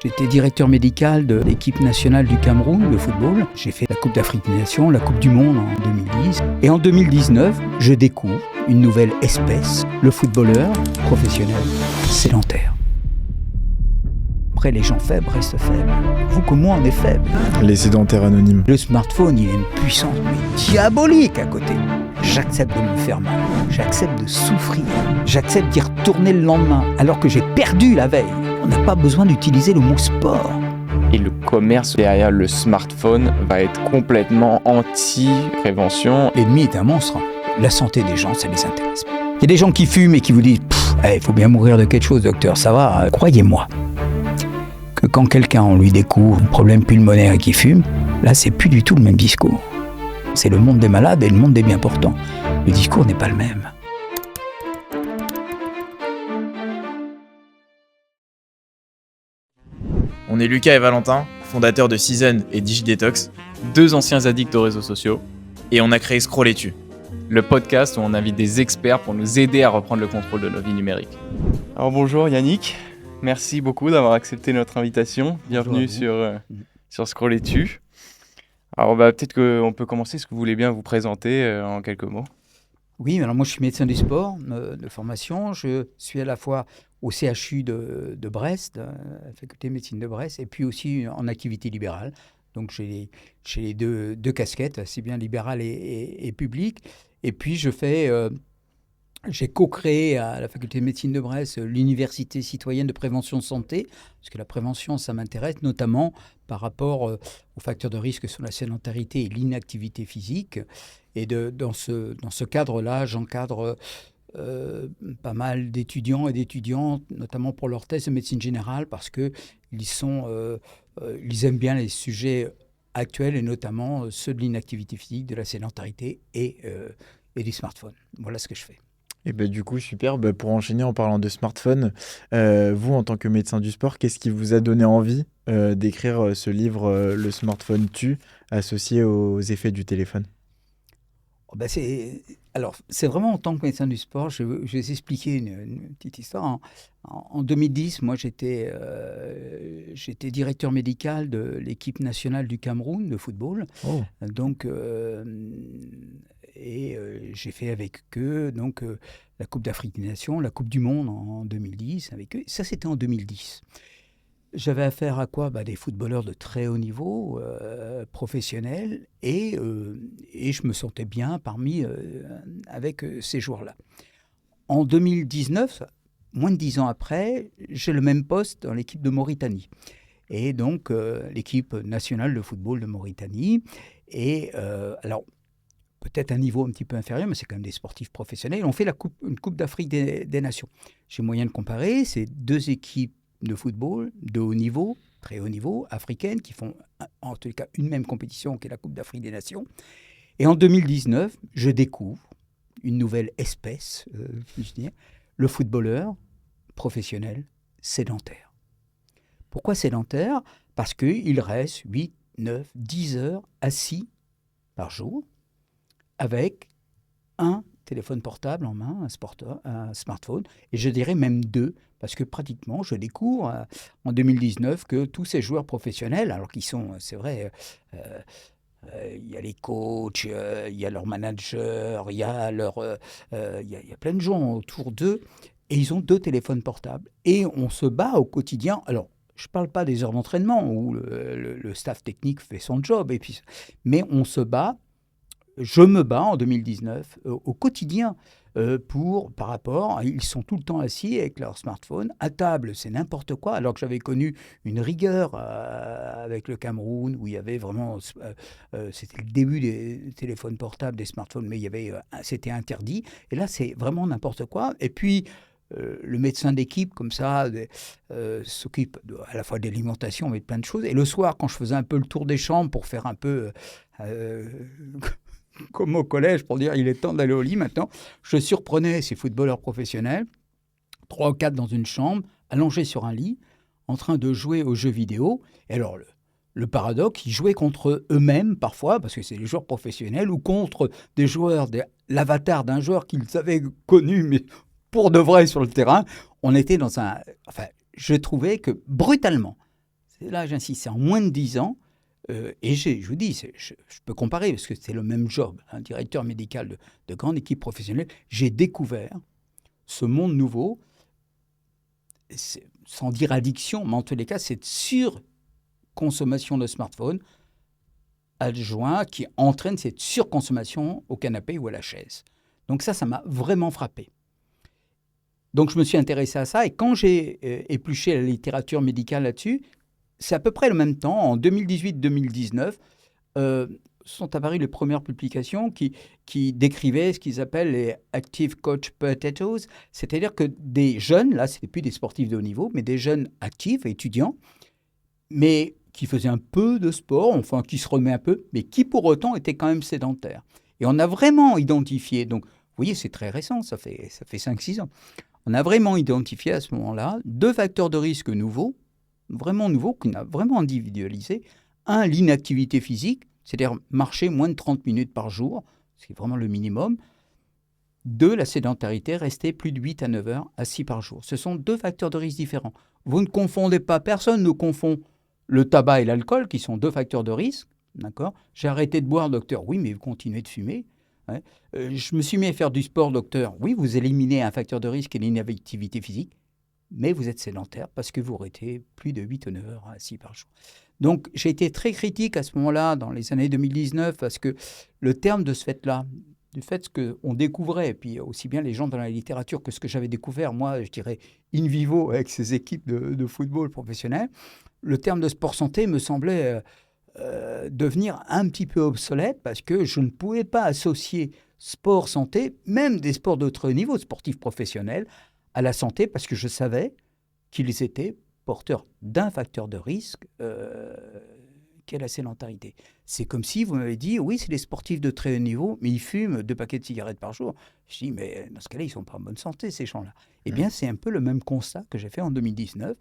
J'étais directeur médical de l'équipe nationale du Cameroun de football. J'ai fait la Coupe d'Afrique des Nations, la Coupe du Monde en 2010. Et en 2019, je découvre une nouvelle espèce, le footballeur professionnel sédentaire. Après, les gens faibles restent faibles. Vous comme moi, on est faibles. Les sédentaires anonymes. Le smartphone, il a une puissance diabolique à côté. J'accepte de me faire mal. J'accepte de souffrir. J'accepte d'y retourner le lendemain, alors que j'ai perdu la veille. On n'a pas besoin d'utiliser le mot sport. Et le commerce derrière le smartphone va être complètement anti-prévention. L'ennemi est un monstre. La santé des gens, ça les intéresse. Il y a des gens qui fument et qui vous disent « Il faut bien mourir de quelque chose, docteur, ça va ». Croyez-moi que quand quelqu'un, on lui découvre un problème pulmonaire et qu'il fume, là, c'est plus du tout le même discours. C'est le monde des malades et le monde des bien portants. Le discours n'est pas le même. On est Lucas et Valentin, fondateurs de Season et DigiDetox, Deux anciens addicts aux réseaux sociaux. et on a créé Scrolletu. Le podcast où on invite des experts pour nous aider à reprendre le contrôle de nos vies numériques. Alors bonjour Yannick, merci beaucoup d'avoir accepté notre invitation. Bienvenue sur Scrolletu. Alors peut-être qu'on peut commencer, est-ce que vous voulez bien vous présenter en quelques mots ? Oui, alors moi je suis médecin du sport de formation. Je suis à la fois au CHU de Brest, à la faculté de médecine de Brest, et puis aussi en activité libérale. Donc j'ai les deux casquettes, assez bien libérale et publique. Et puis j'ai co-créé à la faculté de médecine de Brest l'université citoyenne de prévention de santé, parce que la prévention, ça m'intéresse, notamment par rapport aux facteurs de risque sur la sédentarité et l'inactivité physique. Et dans ce cadre-là, j'encadre pas mal d'étudiants et d'étudiantes, notamment pour leur thèse de médecine générale, parce qu'ils aiment bien les sujets actuels, et notamment ceux de l'inactivité physique, de la sédentarité et des smartphones. Voilà ce que je fais. Et du coup, super. Pour enchaîner en parlant de smartphone, vous, en tant que médecin du sport, qu'est-ce qui vous a donné envie d'écrire ce livre, Le smartphone tue, associé aux effets du téléphone ? C'est vraiment en tant que médecin du sport, je vais vous expliquer une petite histoire. En 2010, moi j'étais directeur médical de l'équipe nationale du Cameroun de football. Oh. Donc, j'ai fait avec eux la Coupe d'Afrique des Nations, la Coupe du Monde en 2010 avec eux. Ça, c'était en 2010. J'avais affaire à quoi ? Des footballeurs de très haut niveau, professionnels, et je me sentais bien avec ces joueurs-là. En 2019, moins de 10 ans après, j'ai le même poste dans l'équipe de Mauritanie. Et donc, l'équipe nationale de football de Mauritanie. Et alors, peut-être un niveau un petit peu inférieur, mais c'est quand même des sportifs professionnels. On fait une Coupe d'Afrique des Nations. J'ai moyen de comparer, c'est deux équipes de football de haut niveau, très haut niveau, africaines, qui font en tout cas une même compétition qui est la Coupe d'Afrique des Nations. Et en 2019, je découvre une nouvelle espèce, puis-je dire, le footballeur professionnel sédentaire. Pourquoi sédentaire ? Parce qu'il reste 8, 9, 10 heures assis par jour avec un téléphone portable en main, un smartphone, et je dirais même deux, parce que pratiquement, je découvre en 2019 que tous ces joueurs professionnels, alors qu'ils sont, c'est vrai, il y a les coachs, il y a leurs managers, il y a plein de gens autour d'eux, et ils ont deux téléphones portables. Et on se bat au quotidien. Alors, je ne parle pas des heures d'entraînement où le staff technique fait son job, mais on se bat. Je me bats en 2019 au quotidien par rapport, ils sont tout le temps assis avec leur smartphone, à table, c'est n'importe quoi, alors que j'avais connu une rigueur avec le Cameroun, où il y avait vraiment, c'était le début des téléphones portables, des smartphones, mais c'était interdit, et là c'est vraiment n'importe quoi. Et puis, le médecin d'équipe, comme ça, s'occupe à la fois de l'alimentation, mais de plein de choses, et le soir, quand je faisais un peu le tour des chambres pour faire un peu... comme au collège, pour dire il est temps d'aller au lit maintenant, je surprenais ces footballeurs professionnels, 3 ou 4 dans une chambre, allongés sur un lit, en train de jouer aux jeux vidéo. Et alors, le paradoxe, ils jouaient contre eux-mêmes parfois, parce que c'est des joueurs professionnels, ou contre des joueurs, l'avatar d'un joueur qu'ils avaient connu, mais pour de vrai sur le terrain. On était je trouvais que brutalement, là j'insiste, c'est en moins de 10 ans, et je vous dis, je peux comparer, parce que c'est le même job, un directeur médical de grande équipe professionnelle, j'ai découvert ce monde nouveau, sans dire addiction, mais en tous les cas, cette surconsommation de smartphone adjoint qui entraîne cette surconsommation au canapé ou à la chaise. Donc ça m'a vraiment frappé. Donc je me suis intéressé à ça, et quand j'ai épluché la littérature médicale là-dessus, c'est à peu près le même temps, en 2018-2019, sont apparues les premières publications qui décrivaient ce qu'ils appellent les Active Coach Potatoes, c'est-à-dire que des jeunes, là, ce n'étaient plus des sportifs de haut niveau, mais des jeunes actifs, étudiants, mais qui faisaient un peu de sport, enfin qui se remet un peu, mais qui pour autant étaient quand même sédentaires. Et on a vraiment identifié, donc vous voyez, c'est très récent, ça fait 5-6 ans, on a vraiment identifié à ce moment-là 2 facteurs de risque nouveaux, vraiment nouveaux, qu'on a vraiment individualisés. Un, l'inactivité physique, c'est-à-dire marcher moins de 30 minutes par jour, ce qui est vraiment le minimum. 2, la sédentarité, rester plus de 8 à 9 heures assis par jour. Ce sont 2 facteurs de risque différents. Vous ne confondez pas, personne ne confond le tabac et l'alcool, qui sont 2 facteurs de risque. D'accord ? J'ai arrêté de boire, docteur. Oui, mais vous continuez de fumer. Ouais. Je me suis mis à faire du sport, docteur. Oui, vous éliminez un facteur de risque et l'inactivité physique, mais vous êtes sédentaire parce que vous restez plus de 8 ou 9 heures assis par jour. Donc, j'ai été très critique à ce moment-là, dans les années 2019, parce que le terme de ce fait-là, du fait qu'on découvrait, et puis aussi bien les gens dans la littérature que ce que j'avais découvert, moi, je dirais, in vivo, avec ces équipes de football professionnel, le terme de sport santé me semblait devenir un petit peu obsolète, parce que je ne pouvais pas associer sport santé, même des sports d'autre niveau, sportifs professionnels, à la santé, parce que je savais qu'ils étaient porteurs d'un facteur de risque qu'est la sédentarité. C'est comme si vous m'avez dit, oui, c'est des sportifs de très haut niveau, mais ils fument 2 paquets de cigarettes par jour. Je dis, mais dans ce cas-là, ils ne sont pas en bonne santé, ces gens-là. Eh bien, c'est un peu le même constat que j'ai fait en 2019.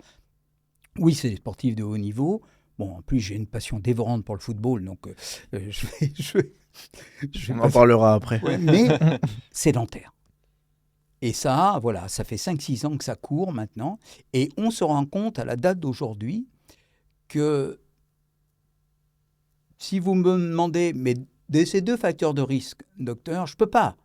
Oui, c'est des sportifs de haut niveau. Bon, en plus, j'ai une passion dévorante pour le football, donc On en parlera après. Ouais, mais sédentaire. Et ça, voilà, ça fait 5-6 ans que ça court maintenant. Et on se rend compte à la date d'aujourd'hui que si vous me demandez, mais de ces 2 facteurs de risque, docteur, je ne peux pas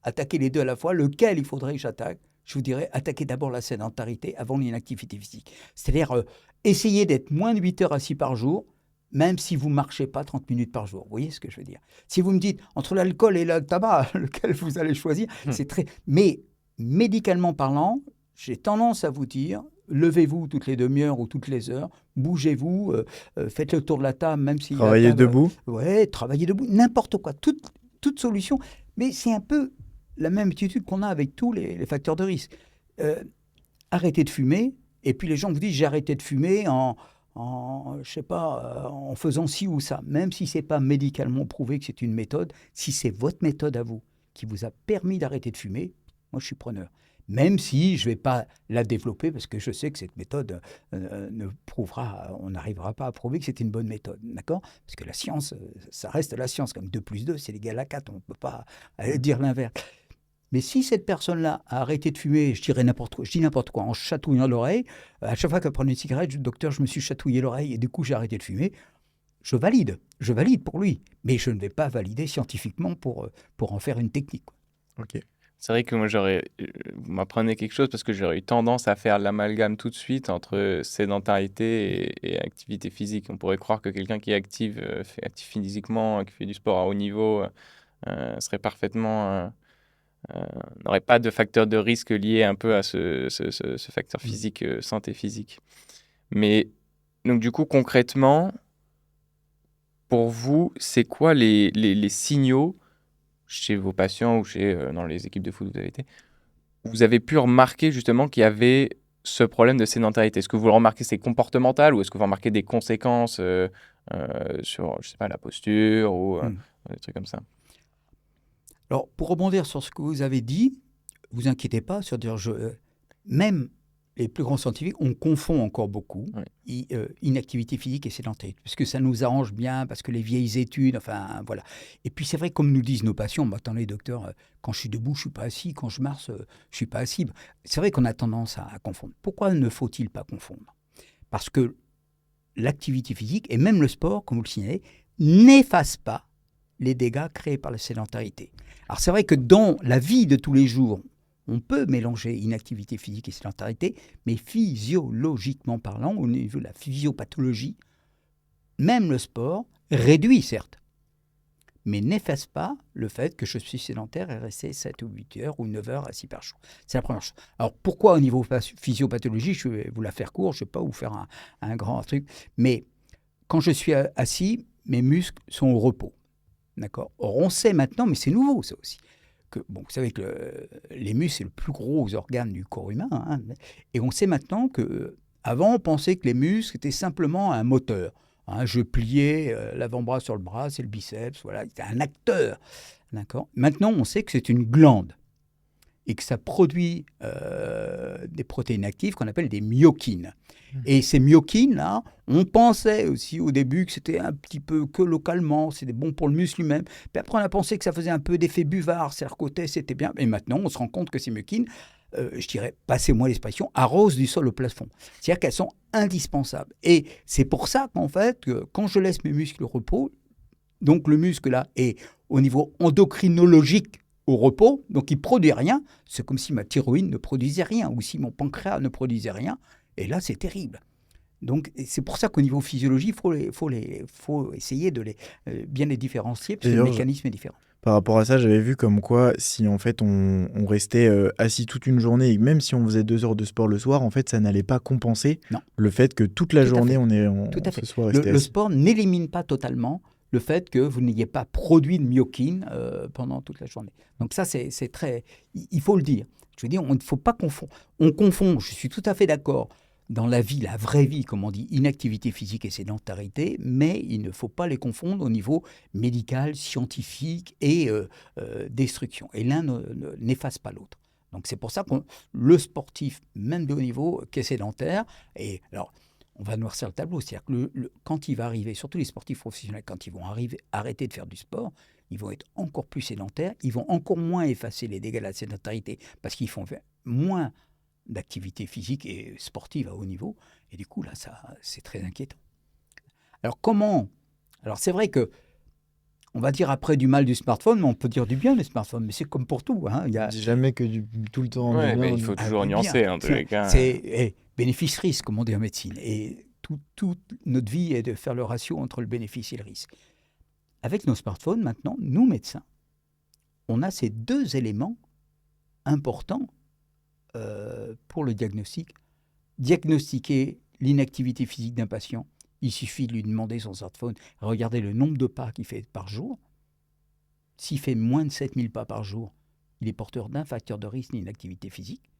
attaquer les 2 à la fois. Lequel il faudrait que j'attaque ? Je vous dirais, attaquer d'abord la sédentarité avant l'inactivité physique. C'est-à-dire, essayer d'être moins de 8 heures assis par jour, même si vous ne marchez pas 30 minutes par jour. Vous voyez ce que je veux dire ? Si vous me dites, entre l'alcool et le tabac, lequel vous allez choisir, c'est très... Mais médicalement parlant, j'ai tendance à vous dire, levez-vous toutes les demi-heures ou toutes les heures, bougez-vous, faites le tour de la table, même si... Travaillez debout ? Oui, travaillez debout, n'importe quoi, toute solution. Mais c'est un peu la même attitude qu'on a avec tous les facteurs de risque. Arrêtez de fumer, et puis les gens vous disent, j'ai arrêté de fumer en faisant ci ou ça. Même si ce n'est pas médicalement prouvé que c'est une méthode, si c'est votre méthode à vous qui vous a permis d'arrêter de fumer, moi je suis preneur. Même si je ne vais pas la développer, parce que je sais que cette méthode on n'arrivera pas à prouver que c'est une bonne méthode, d'accord ? Parce que la science, ça reste la science, comme 2 plus 2, c'est égal à 4, on ne peut pas dire l'inverse. Mais si cette personne-là a arrêté de fumer, je dis n'importe quoi, en chatouillant l'oreille, à chaque fois qu'elle prenait une cigarette, je dis, docteur, je me suis chatouillé l'oreille et du coup j'ai arrêté de fumer, je valide pour lui. Mais je ne vais pas valider scientifiquement pour en faire une technique. Ok. C'est vrai que moi, vous m'apprenez quelque chose parce que j'aurais eu tendance à faire l'amalgame tout de suite entre sédentarité et activité physique. On pourrait croire que quelqu'un qui est actif physiquement, qui fait du sport à haut niveau, serait parfaitement... n'aurait pas de facteur de risque lié un peu à ce facteur physique, santé physique. Mais donc du coup, concrètement, pour vous, c'est quoi les signaux chez vos patients ou dans les équipes de foot où vous avez été, où vous avez pu remarquer justement qu'il y avait ce problème de sédentarité? Est-ce que vous le remarquez, c'est comportemental, ou est-ce que vous remarquez des conséquences sur, je sais pas, la posture ou des trucs comme ça? Alors, pour rebondir sur ce que vous avez dit, vous inquiétez pas, même les plus grands scientifiques, on confond encore beaucoup inactivité physique et sédentarité, parce que ça nous arrange bien, parce que les vieilles études, enfin voilà. Et puis c'est vrai, comme nous disent nos patients, attendez docteur, quand je suis debout, je ne suis pas assis, quand je marche, je ne suis pas assis. C'est vrai qu'on a tendance à confondre. Pourquoi ne faut-il pas confondre ? Parce que l'activité physique et même le sport, comme vous le signalez, n'efface pas les dégâts créés par la sédentarité. Alors c'est vrai que dans la vie de tous les jours, on peut mélanger inactivité physique et sédentarité, mais physiologiquement parlant, au niveau de la physiopathologie, même le sport réduit certes, mais n'efface pas le fait que je suis sédentaire et resté 7 ou 8 heures ou 9 heures assis par jour. C'est la première chose. Alors pourquoi au niveau physiopathologie, je vais vous la faire court, je ne vais pas vous faire un grand truc, mais quand je suis assis, mes muscles sont au repos. D'accord. Or, on sait maintenant, mais c'est nouveau ça aussi, que bon, vous savez que les muscles, c'est le plus gros organe du corps humain, hein, et on sait maintenant que avant, on pensait que les muscles étaient simplement un moteur. Hein, je pliais l'avant-bras sur le bras, c'est le biceps, voilà, c'était un acteur. D'accord. Maintenant, on sait que c'est une glande et que ça produit des protéines actives qu'on appelle des myokines. Et ces myokines-là, on pensait aussi au début que c'était un petit peu que localement, c'était bon pour le muscle lui-même. Puis après, on a pensé que ça faisait un peu d'effet buvard, c'est-à-dire côté, c'était bien. Et maintenant, on se rend compte que ces myokines, je dirais, passez-moi l'expression, arrosent du sol au plafond. C'est-à-dire qu'elles sont indispensables. Et c'est pour ça qu'en fait, que quand je laisse mes muscles au repos, donc le muscle là est au niveau endocrinologique au repos, donc il ne produit rien. C'est comme si ma thyroïde ne produisait rien ou si mon pancréas ne produisait rien. Et là, c'est terrible. Donc, c'est pour ça qu'au niveau physiologie, il faut essayer de bien les différencier, parce que le mécanisme est différent. Par rapport à ça, j'avais vu comme quoi, si en fait on restait assis toute une journée, et même si on faisait 2 heures de sport le soir, en fait, ça n'allait pas compenser le fait que toute la journée, on se soit resté assis. Le sport n'élimine pas totalement le fait que vous n'ayez pas produit de myokines pendant toute la journée. Donc ça, c'est très... Il faut le dire. Je veux dire, on ne faut pas confondre. On confond, je suis tout à fait d'accord, dans la vie, la vraie vie, comme on dit, inactivité physique et sédentarité, mais il ne faut pas les confondre au niveau médical, scientifique et destruction. Et l'un n'efface pas l'autre. Donc c'est pour ça que le sportif, même de haut niveau, qui est sédentaire, et alors on va noircir le tableau, c'est-à-dire que quand il va arriver, surtout les sportifs professionnels, quand ils vont arrêter de faire du sport, ils vont être encore plus sédentaires, ils vont encore moins effacer les dégâts de la sédentarité parce qu'ils font moins d'activité physique et sportive à haut niveau. Et du coup, là, c'est très inquiétant. Alors, comment ? Alors, c'est vrai que on va dire après du mal du smartphone, mais on peut dire du bien du smartphone. Mais c'est comme pour tout. Hein. On ne dit jamais que tout le temps. Ouais, mais il faut toujours nuancer, en tous les cas. C'est bénéfice-risque, comme on dit en médecine. Et toute notre vie est de faire le ratio entre le bénéfice et le risque. Avec nos smartphones, maintenant, nous, médecins, on a ces 2 éléments importants pour le diagnostic. Diagnostiquer l'inactivité physique d'un patient, il suffit de lui demander son smartphone, regarder le nombre de pas qu'il fait par jour. S'il fait moins de 7000 pas par jour, il est porteur d'un facteur de risque d'inactivité physique.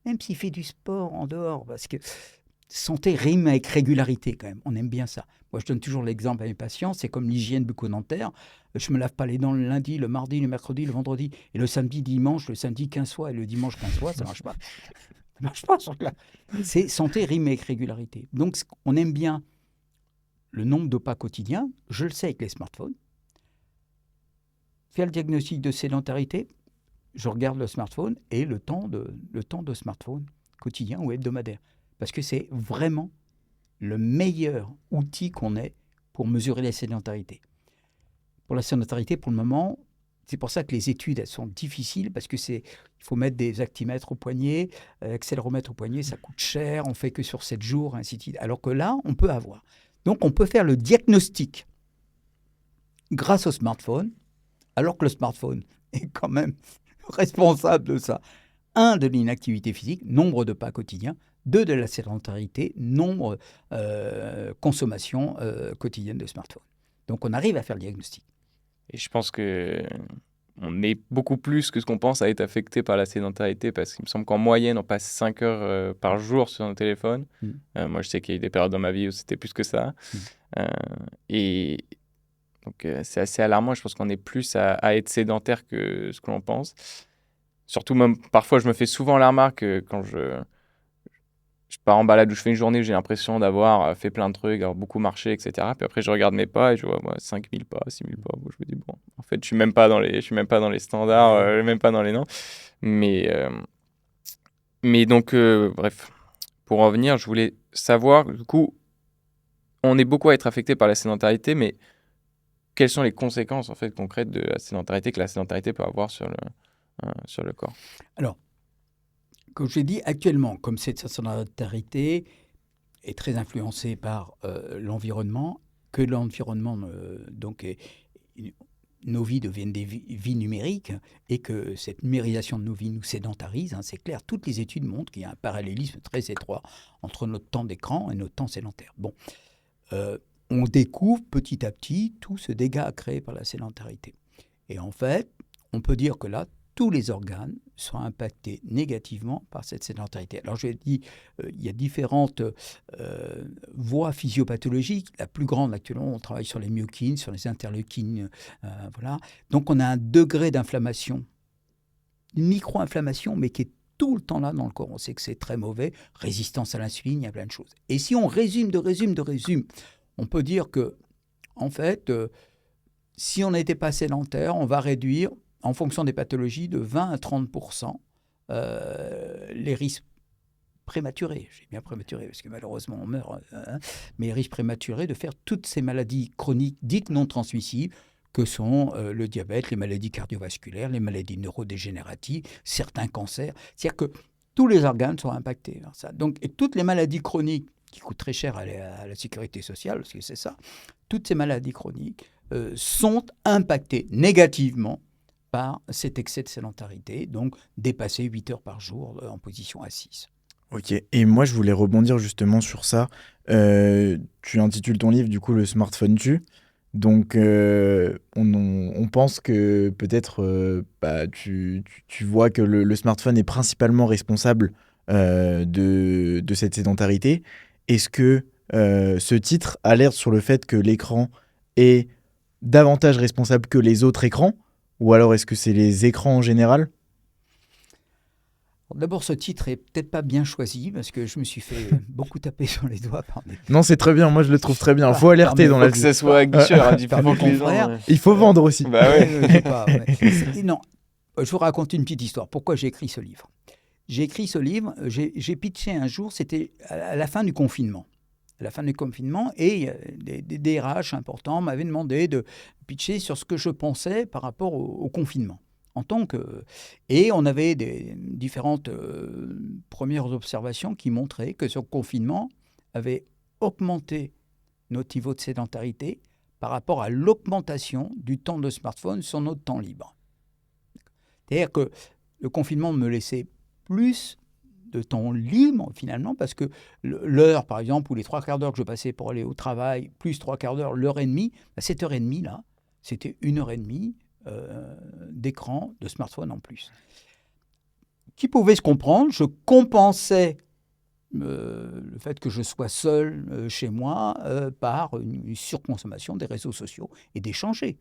Même s'il fait du sport en dehors, parce que santé rime avec régularité quand même, on aime bien ça. Moi je donne toujours l'exemple à mes patients, c'est comme l'hygiène bucco-dentaire, je me lave pas les dents le lundi, le mardi, le mercredi, le vendredi, et le samedi, dimanche, le samedi 15 fois et le dimanche 15 fois, ça marche pas. Ça marche pas, c'est santé rime avec régularité. Donc on aime bien le nombre de pas quotidiens, je le sais avec les smartphones. Faire le diagnostic de sédentarité, je regarde le smartphone et le temps de smartphone quotidien ou hebdomadaire. Parce que c'est vraiment le meilleur outil qu'on ait pour mesurer la sédentarité. Pour la sédentarité, pour le moment, c'est pour ça que les études elles sont difficiles, parce que il faut mettre des actimètres au poignet, accéléromètre au poignet, ça coûte cher, on fait que sur 7 jours, ainsi de suite. Alors que là, on peut avoir. Donc on peut faire le diagnostic grâce au smartphone, alors que le smartphone est quand même responsable de ça. 1, de l'inactivité physique, nombre de pas quotidiens. 2, de la sédentarité, nombre, consommation quotidienne de smartphone. Donc on arrive à faire le diagnostic. Et je pense que on est beaucoup plus que ce qu'on pense à être affecté par la sédentarité, parce qu'il me semble qu'en moyenne, on passe 5 heures par jour sur nos téléphones. Moi, je sais qu'il y a eu des périodes dans ma vie où c'était plus que ça. Et donc, c'est assez alarmant. Je pense qu'on est plus à être sédentaire que ce que l'on pense. Surtout, même, parfois, je me fais souvent la remarque quand je pars en balade où je fais une journée où j'ai l'impression d'avoir fait plein de trucs, d'avoir beaucoup marché, etc. Puis après, je regarde mes pas et je vois 5000 pas, 6000 pas. Je me dis, bon, en fait, je suis même pas dans les standards, même pas dans les noms. Mais donc, bref, pour en venir, je voulais savoir, du coup, on est beaucoup à être affecté par la sédentarité, mais quelles sont les conséquences en fait concrètes de la sédentarité que la sédentarité peut avoir sur le corps? Alors, comme je l'ai dit, actuellement, comme cette sédentarité est très influencée par l'environnement, que l'environnement nos vies deviennent des vies numériques et que cette numérisation de nos vies nous sédentarise, c'est clair. Toutes les études montrent qu'il y a un parallélisme très étroit entre notre temps d'écran et notre temps sédentaire. Bon, on découvre petit à petit tout ce dégât créé par la sédentarité. Et en fait, on peut dire que là, tous les organes sont impactés négativement par cette sédentarité. Alors, je l'ai dit, il y a différentes voies physiopathologiques. La plus grande, actuellement, on travaille sur les myokines, sur les interleukines. Voilà. Donc, on a un degré d'inflammation, une micro-inflammation, mais qui est tout le temps là dans le corps. On sait que c'est très mauvais. Résistance à l'insuline, il y a plein de choses. Et si on résume, on peut dire que, en fait, si on n'était pas sédentaire, on va réduire, en fonction des pathologies, de 20 à 30% les risques prématurés. J'ai bien prématuré parce que malheureusement on meurt, mais les risques prématurés de faire toutes ces maladies chroniques dites non transmissibles que sont le diabète, les maladies cardiovasculaires, les maladies neurodégénératives, certains cancers. C'est-à-dire que tous les organes sont impactés par ça. Donc, et toutes les maladies chroniques qui coûtent très cher à la sécurité sociale, parce que c'est ça, toutes ces maladies chroniques sont impactées négativement par cet excès de sédentarité, donc dépasser 8 heures par jour en position assise. Ok, et moi je voulais rebondir justement sur ça. Tu intitules ton livre du coup Le smartphone tue. Donc on pense que peut-être tu vois que le smartphone est principalement responsable de cette sédentarité. Est-ce que ce titre alerte sur le fait que l'écran est davantage responsable que les autres écrans? Ou alors est-ce que c'est les écrans en général? D'abord, ce titre est peut-être pas bien choisi parce que je me suis fait beaucoup taper sur les doigts par des... Non, c'est très bien. Moi, je le trouve très bien. Il faut alerter dans la Faut que vie. ça soit aguicheur, par mes que les gens, confrères. Il faut vendre aussi. Bah ouais. Non, je vous raconte une petite histoire. Pourquoi j'ai écrit ce livre? J'ai écrit ce livre, j'ai pitché un jour, c'était à la fin du confinement. À la fin du confinement, et des DRH importants m'avaient demandé de pitcher sur ce que je pensais par rapport au confinement. Et on avait des différentes premières observations qui montraient que ce confinement avait augmenté notre niveau de sédentarité par rapport à l'augmentation du temps de smartphone sur notre temps libre. C'est-à-dire que le confinement me laissait plus de temps libre, finalement, parce que l'heure, par exemple, ou les 3/4 d'heure que je passais pour aller au travail, plus 3/4 d'heure, l'heure et demie, cette heure et demie, là, c'était 1 heure et demie d'écran, de smartphone en plus. Qui pouvait se comprendre, je compensais le fait que je sois seul chez moi par une surconsommation des réseaux sociaux et d'échanger.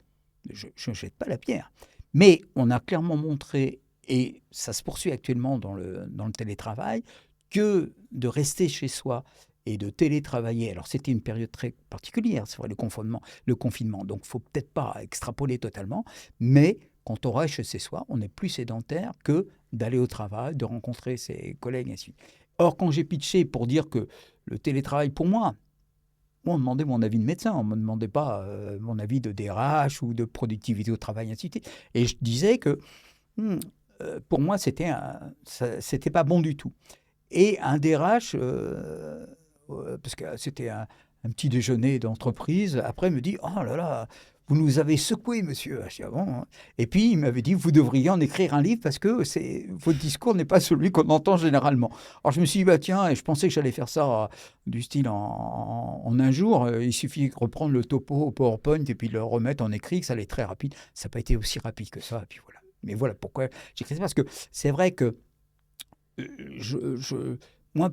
Je ne jette pas la pierre. Mais on a clairement montré, et ça se poursuit actuellement dans le télétravail, que de rester chez soi et de télétravailler, alors c'était une période très particulière, c'est vrai, le confinement, donc il ne faut peut-être pas extrapoler totalement, mais quand on reste chez soi, on est plus sédentaire que d'aller au travail, de rencontrer ses collègues, et ainsi de suite. Or, quand j'ai pitché pour dire que le télétravail, pour moi, on me demandait mon avis de médecin, on ne me demandait pas mon avis de DRH ou de productivité au travail, ainsi de suite. Et je disais que pour moi, c'était pas bon du tout. Et un DRH, parce que c'était un petit déjeuner d'entreprise, après me dit « Oh là là, vous nous avez secoué, monsieur. » Je dis « Ah bon, hein ?» Et puis, il m'avait dit « Vous devriez en écrire un livre parce que votre discours n'est pas celui qu'on entend généralement. » Alors, je me suis dit « Bah tiens, et je pensais que j'allais faire ça du style en un jour. Il suffit de reprendre le topo au PowerPoint et puis le remettre en écrit, que ça allait être très rapide. » Ça n'a pas été aussi rapide que ça, et puis voilà. Mais voilà pourquoi j'écris ça, parce que c'est vrai que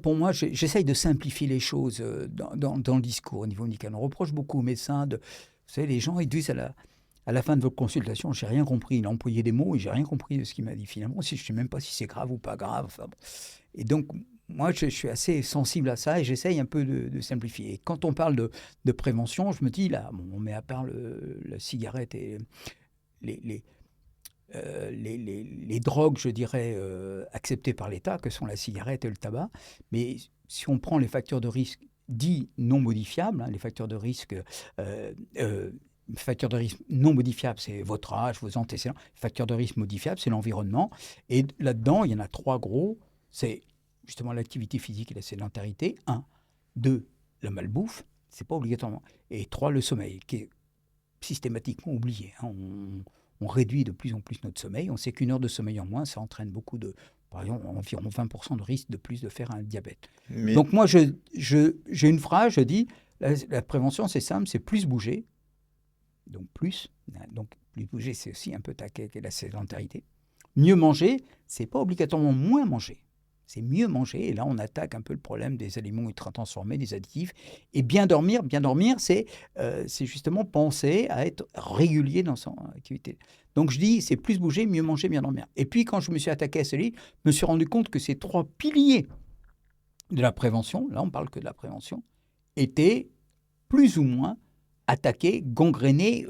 pour moi, j'essaye de simplifier les choses dans le discours au niveau médical. On reproche beaucoup aux médecins vous savez, les gens, ils disent à la fin de votre consultation, j'ai rien compris. Il a employé des mots et j'ai rien compris de ce qu'il m'a dit finalement. Je ne sais même pas si c'est grave ou pas grave. Enfin, bon. Et donc, moi, je suis assez sensible à ça et j'essaye un peu de simplifier. Et quand on parle de prévention, je me dis, là, on met à part la cigarette et les drogues, je dirais, acceptées par l'État, que sont la cigarette et le tabac. Mais si on prend les facteurs de risque dits non modifiables, les facteurs de risque non modifiables, c'est votre âge, vos antécédents. Les facteurs de risque modifiables, c'est l'environnement. Et là-dedans, il y en a 3 gros. C'est justement l'activité physique et la sédentarité. 1. 2, la malbouffe. C'est pas obligatoirement. Et 3, le sommeil, qui est systématiquement oublié. On réduit de plus en plus notre sommeil. On sait qu'1 heure de sommeil en moins, ça entraîne beaucoup de... Par exemple, environ 20% de risque de plus de faire un diabète. Donc moi, j'ai une phrase, je dis, la prévention, c'est simple, c'est plus bouger. Donc plus bouger, c'est aussi un peu taquet que la sédentarité. Mieux manger, c'est pas obligatoirement moins manger. C'est mieux manger. Et là, on attaque un peu le problème des aliments ultra-transformés, des additifs. Et bien dormir, c'est justement penser à être régulier dans son activité. Donc je dis, c'est plus bouger, mieux manger, bien dormir. Et puis quand je me suis attaqué à ce livre, je me suis rendu compte que ces 3 piliers de la prévention, là on parle que de la prévention, étaient plus ou moins attaqués, gangrénés,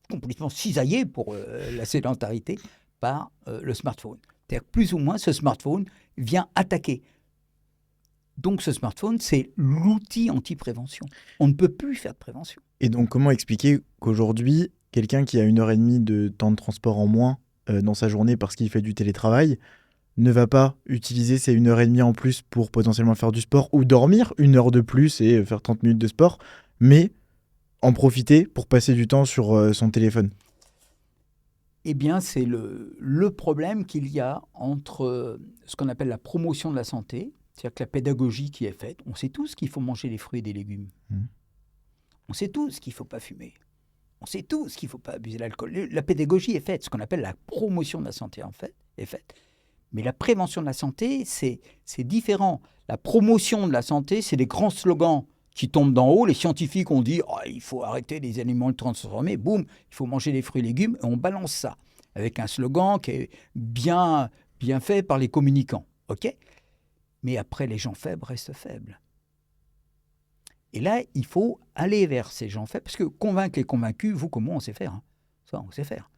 complètement cisaillés pour la sédentarité par le smartphone. C'est-à-dire que plus ou moins ce smartphone vient attaquer. Donc ce smartphone, c'est l'outil anti-prévention. On ne peut plus faire de prévention. Et donc comment expliquer qu'aujourd'hui, quelqu'un qui a 1h30 de temps de transport en moins dans sa journée parce qu'il fait du télétravail ne va pas utiliser ces 1h30 en plus pour potentiellement faire du sport ou dormir 1 heure de plus et faire 30 minutes de sport, mais en profiter pour passer du temps sur son téléphone? Eh bien, c'est le problème qu'il y a entre ce qu'on appelle la promotion de la santé, c'est-à-dire que la pédagogie qui est faite. On sait tous qu'il faut manger des fruits et des légumes. On sait tous qu'il ne faut pas fumer. On sait tous qu'il ne faut pas abuser de l'alcool. La pédagogie est faite. Ce qu'on appelle la promotion de la santé, en fait, est faite. Mais la prévention de la santé, c'est différent. La promotion de la santé, c'est des grands slogans qui tombent d'en haut. Les scientifiques ont dit il faut arrêter les aliments transformés. Boum, il faut manger des fruits et légumes. Et on balance ça avec un slogan qui est bien fait par les communicants. OK ? Mais après, les gens faibles restent faibles. Et là, il faut aller vers ces gens faibles, parce que convaincre les convaincus, vous comme moi, on sait faire. Ça, on sait faire.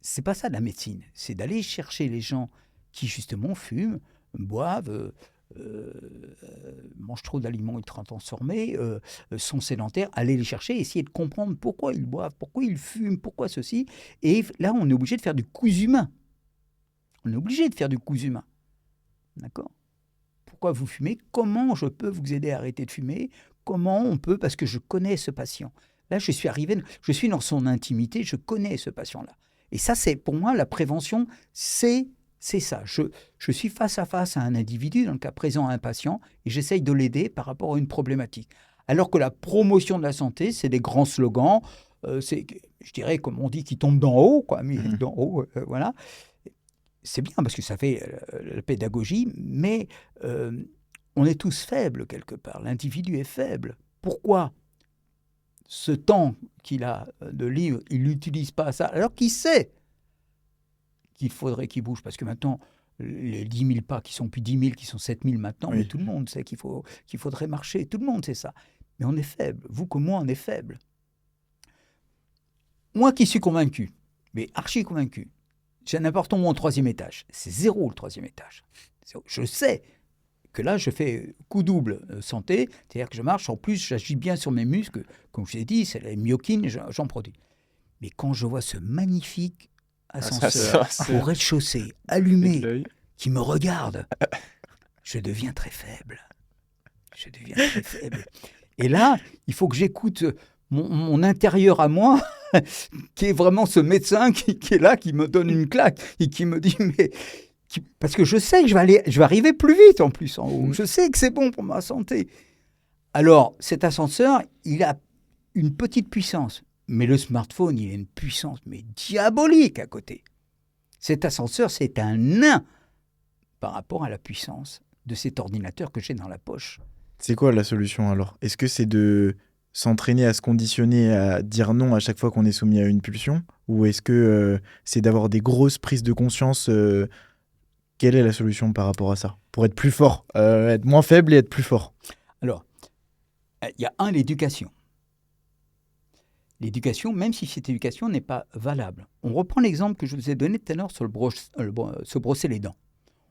C'est pas ça la médecine. C'est d'aller chercher les gens qui, justement, fument, boivent, mangent trop d'aliments ultra transformés, sont sédentaires, aller les chercher, essayer de comprendre pourquoi ils boivent, pourquoi ils fument, pourquoi ceci. Et là, on est obligé de faire du cousu humain. On est obligé de faire du cousu humain. D'accord ? Pourquoi vous fumez? Comment je peux vous aider à arrêter de fumer? Comment on peut? Parce que je connais ce patient. Là, je suis dans son intimité, je connais ce patient-là. Et ça, c'est pour moi, la prévention, c'est ça. Je suis face à face à un individu, dans le cas présent à un patient, et j'essaye de l'aider par rapport à une problématique. Alors que la promotion de la santé, c'est des grands slogans, c'est, je dirais, comme on dit, qui tombent d'en haut, quoi, mais d'en haut, voilà. C'est bien parce que ça fait la pédagogie, mais on est tous faibles quelque part. L'individu est faible. Pourquoi ce temps qu'il a de libre, il n'utilise pas ça, alors qu'il sait qu'il faudrait qu'il bouge? Parce que maintenant, les 10 000 pas qui sont plus 10 000, qui sont 7 000 maintenant, oui. Mais tout le monde sait qu'il faudrait marcher. Tout le monde sait ça. Mais on est faible. Vous comme moi, on est faible. Moi qui suis convaincu, mais archi convaincu, j'ai n'importe où mon 3e étage. C'est 0 le 3e étage. Je sais que là, je fais coup double santé, c'est-à-dire que je marche. En plus, j'agis bien sur mes muscles. Comme je l'ai dit, c'est la myokine, j'en produis. Mais quand je vois ce magnifique ascenseur au rez-de-chaussée, allumé, qui me regarde, je deviens très faible. Et là, il faut que j'écoute mon intérieur à moi, qui est vraiment ce médecin qui est là, qui me donne une claque et qui me dit parce que je sais que je vais arriver plus vite en plus en haut. Je sais que c'est bon pour ma santé. Alors, cet ascenseur, il a une petite puissance, mais le smartphone, il a une puissance mais diabolique à côté. Cet ascenseur, c'est un nain par rapport à la puissance de cet ordinateur que j'ai dans la poche. C'est quoi la solution alors? Est-ce que c'est de s'entraîner à se conditionner à dire non à chaque fois qu'on est soumis à une pulsion? Ou est-ce que c'est d'avoir des grosses prises de conscience? Quelle est la solution par rapport à ça? Pour être plus fort, être moins faible et être plus fort. Alors, il y a l'éducation. L'éducation, même si cette éducation n'est pas valable. On reprend l'exemple que je vous ai donné tout à l'heure sur se brosser les dents.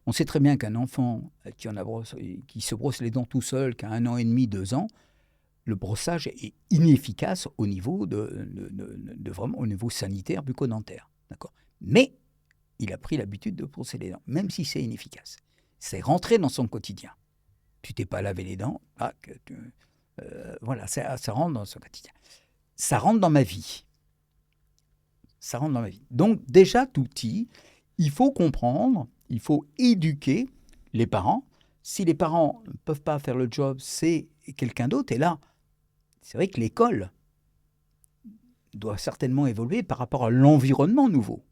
On sait très bien qu'un enfant qui se brosse les dents tout seul, qui a 1 an et demi, 2 ans, le brossage est inefficace au niveau vraiment au niveau sanitaire bucco-dentaire, d'accord. Mais il a pris l'habitude de brosser les dents, même si c'est inefficace. C'est rentré dans son quotidien. Tu t'es pas lavé les dents, voilà, ça rentre dans son quotidien. Ça rentre dans ma vie. Ça rentre dans ma vie. Donc déjà tout petit, il faut comprendre, il faut éduquer les parents. Si les parents ne peuvent pas faire le job, c'est quelqu'un d'autre. Et là, c'est vrai que l'école doit certainement évoluer par rapport à l'environnement nouveau.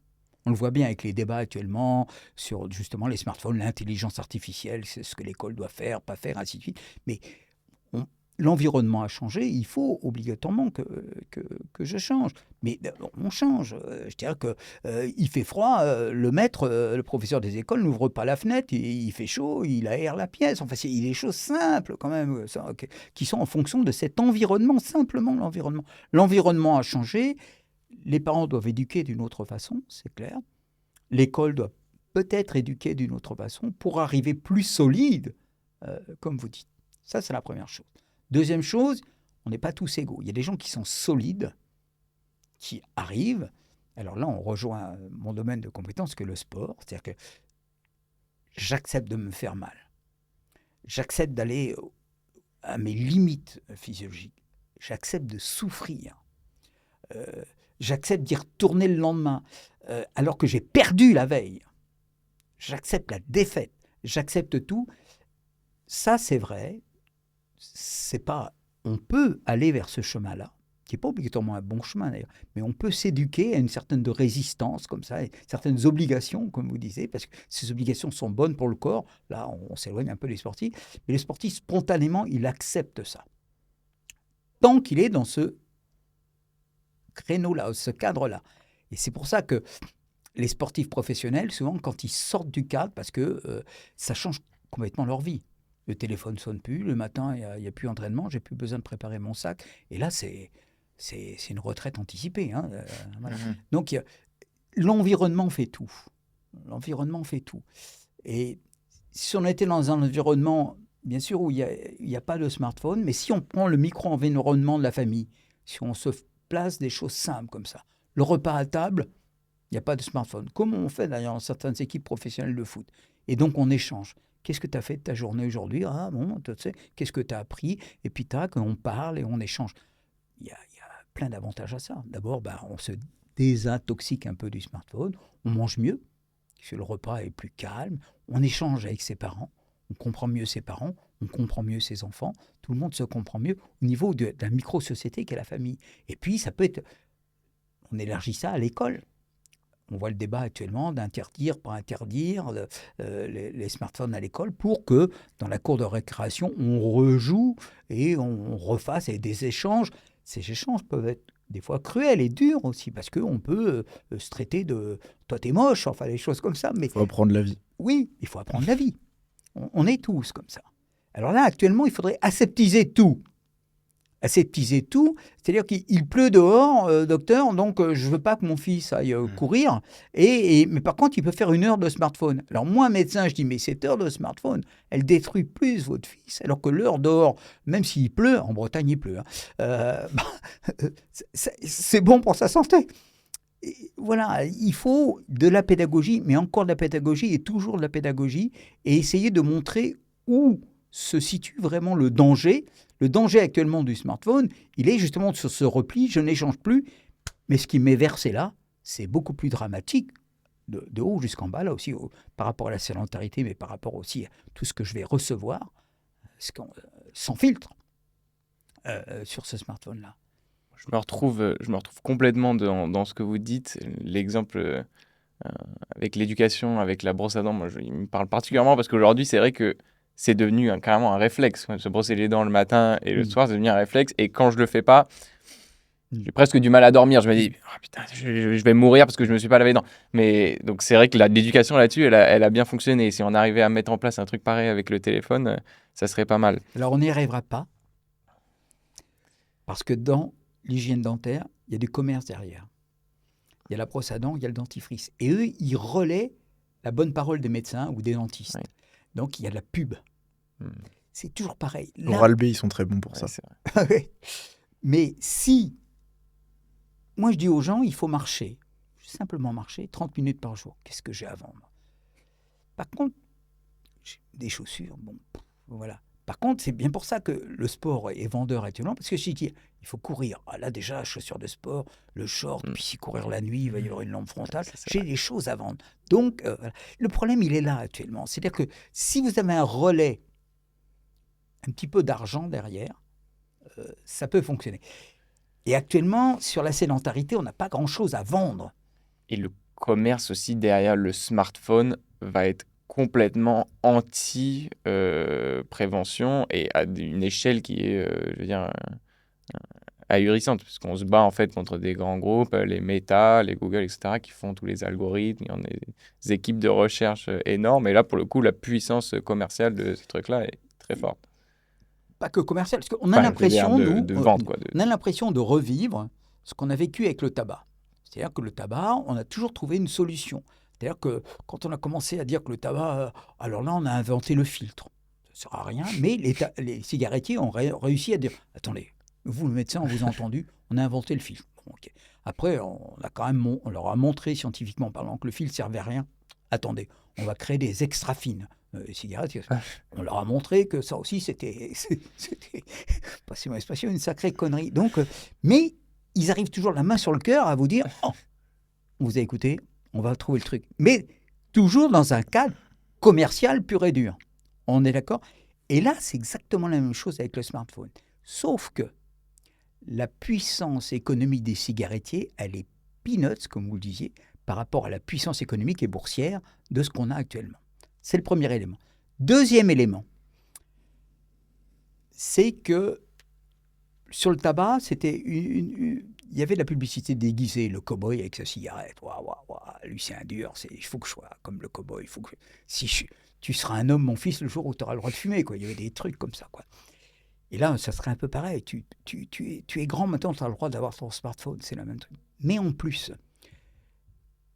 On le voit bien avec les débats actuellement sur justement les smartphones, l'intelligence artificielle, c'est ce que l'école doit faire, pas faire, ainsi de suite. Mais l'environnement a changé, il faut obligatoirement que je change. Mais on change. Je dirais qu'il fait froid, le maître, le professeur des écoles n'ouvre pas la fenêtre, il fait chaud, il aère la pièce. Enfin, il y a des choses simples quand même, qui sont en fonction de cet environnement, simplement l'environnement. L'environnement a changé, les parents doivent éduquer d'une autre façon, c'est clair. L'école doit peut-être éduquer d'une autre façon pour arriver plus solide, comme vous dites. Ça, c'est la première chose. Deuxième chose, on n'est pas tous égaux. Il y a des gens qui sont solides, qui arrivent. Alors là, on rejoint mon domaine de compétence que le sport. C'est-à-dire que j'accepte de me faire mal. J'accepte d'aller à mes limites physiologiques. J'accepte de souffrir. J'accepte d'y retourner le lendemain, alors que j'ai perdu la veille. J'accepte la défaite. J'accepte tout. Ça, c'est vrai. C'est pas, on peut aller vers ce chemin-là, qui n'est pas obligatoirement un bon chemin d'ailleurs, mais on peut s'éduquer à une certaine de résistance comme ça, et certaines obligations, comme vous disiez, parce que ces obligations sont bonnes pour le corps. Là, on s'éloigne un peu des sportifs, mais les sportifs, spontanément, ils acceptent ça. Tant qu'il est dans ce créneau-là, ce cadre-là. Et c'est pour ça que les sportifs professionnels, souvent, quand ils sortent du cadre, parce que ça change complètement leur vie. Le téléphone ne sonne plus, le matin, il n'y a plus d'entraînement, j'ai plus besoin de préparer mon sac. Et là, c'est une retraite anticipée. Hein, voilà. Donc, l'environnement fait tout. L'environnement fait tout. Et si on était dans un environnement, bien sûr, où il n'y a pas de smartphone, mais si on prend le micro-environnement de la famille, si on se place des choses simples comme ça, le repas à table, il n'y a pas de smartphone. Comme on fait d'ailleurs dans certaines équipes professionnelles de foot. Et donc, on échange. Qu'est-ce que tu as fait de ta journée aujourd'hui? Ah bon, tu sais, qu'est-ce que tu as appris? Et puis tac, on parle et on échange. Il y a plein d'avantages à ça. D'abord, on se désintoxique un peu du smartphone, on mange mieux, parce que le repas est plus calme, on échange avec ses parents, on comprend mieux ses parents, on comprend mieux ses enfants, tout le monde se comprend mieux au niveau de la micro-société qu'est la famille. Et puis, ça peut être... On élargit ça à l'école. On voit le débat actuellement d'interdire, pas interdire les smartphones à l'école pour que dans la cour de récréation, on rejoue et on refasse des échanges. Ces échanges peuvent être des fois cruels et durs aussi parce qu'on peut se traiter de « toi t'es moche », enfin des choses comme ça. Il faut apprendre la vie. Oui, il faut apprendre la vie. On est tous comme ça. Alors là, actuellement, il faudrait aseptiser tout. Aseptiser tout, c'est-à-dire qu'il pleut dehors, docteur, donc je ne veux pas que mon fils aille courir, mais par contre, il peut faire 1 heure de smartphone. Alors moi, médecin, je dis, mais cette heure de smartphone, elle détruit plus votre fils, alors que l'heure dehors, même s'il pleut, en Bretagne il pleut, c'est bon pour sa santé. Et voilà, il faut de la pédagogie, mais encore de la pédagogie et toujours de la pédagogie, et essayer de montrer où se situe vraiment le danger. Le danger actuellement du smartphone, il est justement sur ce repli, je n'échange plus, mais ce qui m'est versé là, c'est beaucoup plus dramatique, de haut jusqu'en bas, là aussi, par rapport à la sédentarité, mais par rapport aussi à tout ce que je vais recevoir, sans filtre, sur ce smartphone-là. Je me retrouve complètement dans ce que vous dites. L'exemple avec l'éducation, avec la brosse à dents, il me parle particulièrement parce qu'aujourd'hui, c'est vrai que c'est devenu carrément un réflexe. Se brosser les dents le matin et le soir, c'est devenu un réflexe. Et quand je le fais pas, j'ai presque du mal à dormir. Je me dis, oh, putain, je vais mourir parce que je me suis pas lavé les dents. Mais donc c'est vrai que l'éducation là-dessus, elle a bien fonctionné. Si on arrivait à mettre en place un truc pareil avec le téléphone, ça serait pas mal. Alors on n'y arrivera pas parce que dans l'hygiène dentaire, il y a du commerce derrière. Il y a la brosse à dents, il y a le dentifrice. Et eux, ils relaient la bonne parole des médecins ou des dentistes. Ouais. Donc, il y a de la pub. c'est toujours pareil. Oral-B, ils sont très bons pour ça. Ouais, c'est vrai. Mais si, moi je dis aux gens, il faut marcher, simplement marcher 30 minutes par jour. Qu'est-ce que j'ai à vendre? Par contre, j'ai des chaussures, bon, voilà. Par contre, c'est bien pour ça que le sport est vendeur actuellement, parce que je dis, il faut courir. Ah, là déjà, chaussures de sport, le short, puis si courir la nuit, il va y avoir une lampe frontale. Ça, c'est J'ai des choses à vendre. Donc, voilà. Le problème, il est là actuellement. C'est-à-dire que si vous avez un relais, un petit peu d'argent derrière, ça peut fonctionner. Et actuellement, sur la sédentarité, on n'a pas grand-chose à vendre. Et le commerce aussi derrière le smartphone va être complètement anti-prévention et à une échelle qui est, je veux dire, ahurissante, parce qu'on se bat en fait contre des grands groupes, les Meta, les Google, etc., qui font tous les algorithmes, il y a des équipes de recherche énormes, et là, pour le coup, la puissance commerciale de ces trucs-là est très forte. Pas que commercial, parce qu'on a Enfin, l'impression, je veux dire, nous, de vente, quoi. on a l'impression de revivre ce qu'on a vécu avec le tabac. C'est-à-dire que le tabac, on a toujours trouvé une solution. C'est-à-dire que quand on a commencé à dire que le tabac, alors là, on a inventé le filtre. Ça ne sert à rien, mais les cigarettiers ont réussi à dire, attendez, vous, le médecin, on vous a entendu, on a inventé le filtre. Bon, ok. Après, on leur a montré scientifiquement parlant que le filtre ne servait à rien. Attendez, on va créer des extra fines cigarettes. On leur a montré que ça aussi, c'était passez mon expression, une sacrée connerie. Donc, mais ils arrivent toujours la main sur le cœur à vous dire, oh, on vous a écouté, on va trouver le truc. Mais toujours dans un cadre commercial pur et dur. On est d'accord? Et là, c'est exactement la même chose avec le smartphone. Sauf que la puissance économique des cigarettiers, elle est peanuts, comme vous le disiez, par rapport à la puissance économique et boursière de ce qu'on a actuellement. C'est le premier élément. Deuxième élément, c'est que sur le tabac, il y avait de la publicité déguisée, le cow-boy avec sa cigarette. Waouh, lui c'est un dur, il faut que je sois comme le cow-boy. Tu seras un homme, mon fils, le jour où tu auras le droit de fumer. Quoi. Il y avait des trucs comme ça. Quoi. Et là, ça serait un peu pareil. Tu es grand maintenant, tu as le droit d'avoir ton smartphone, c'est la même truc. Mais en plus,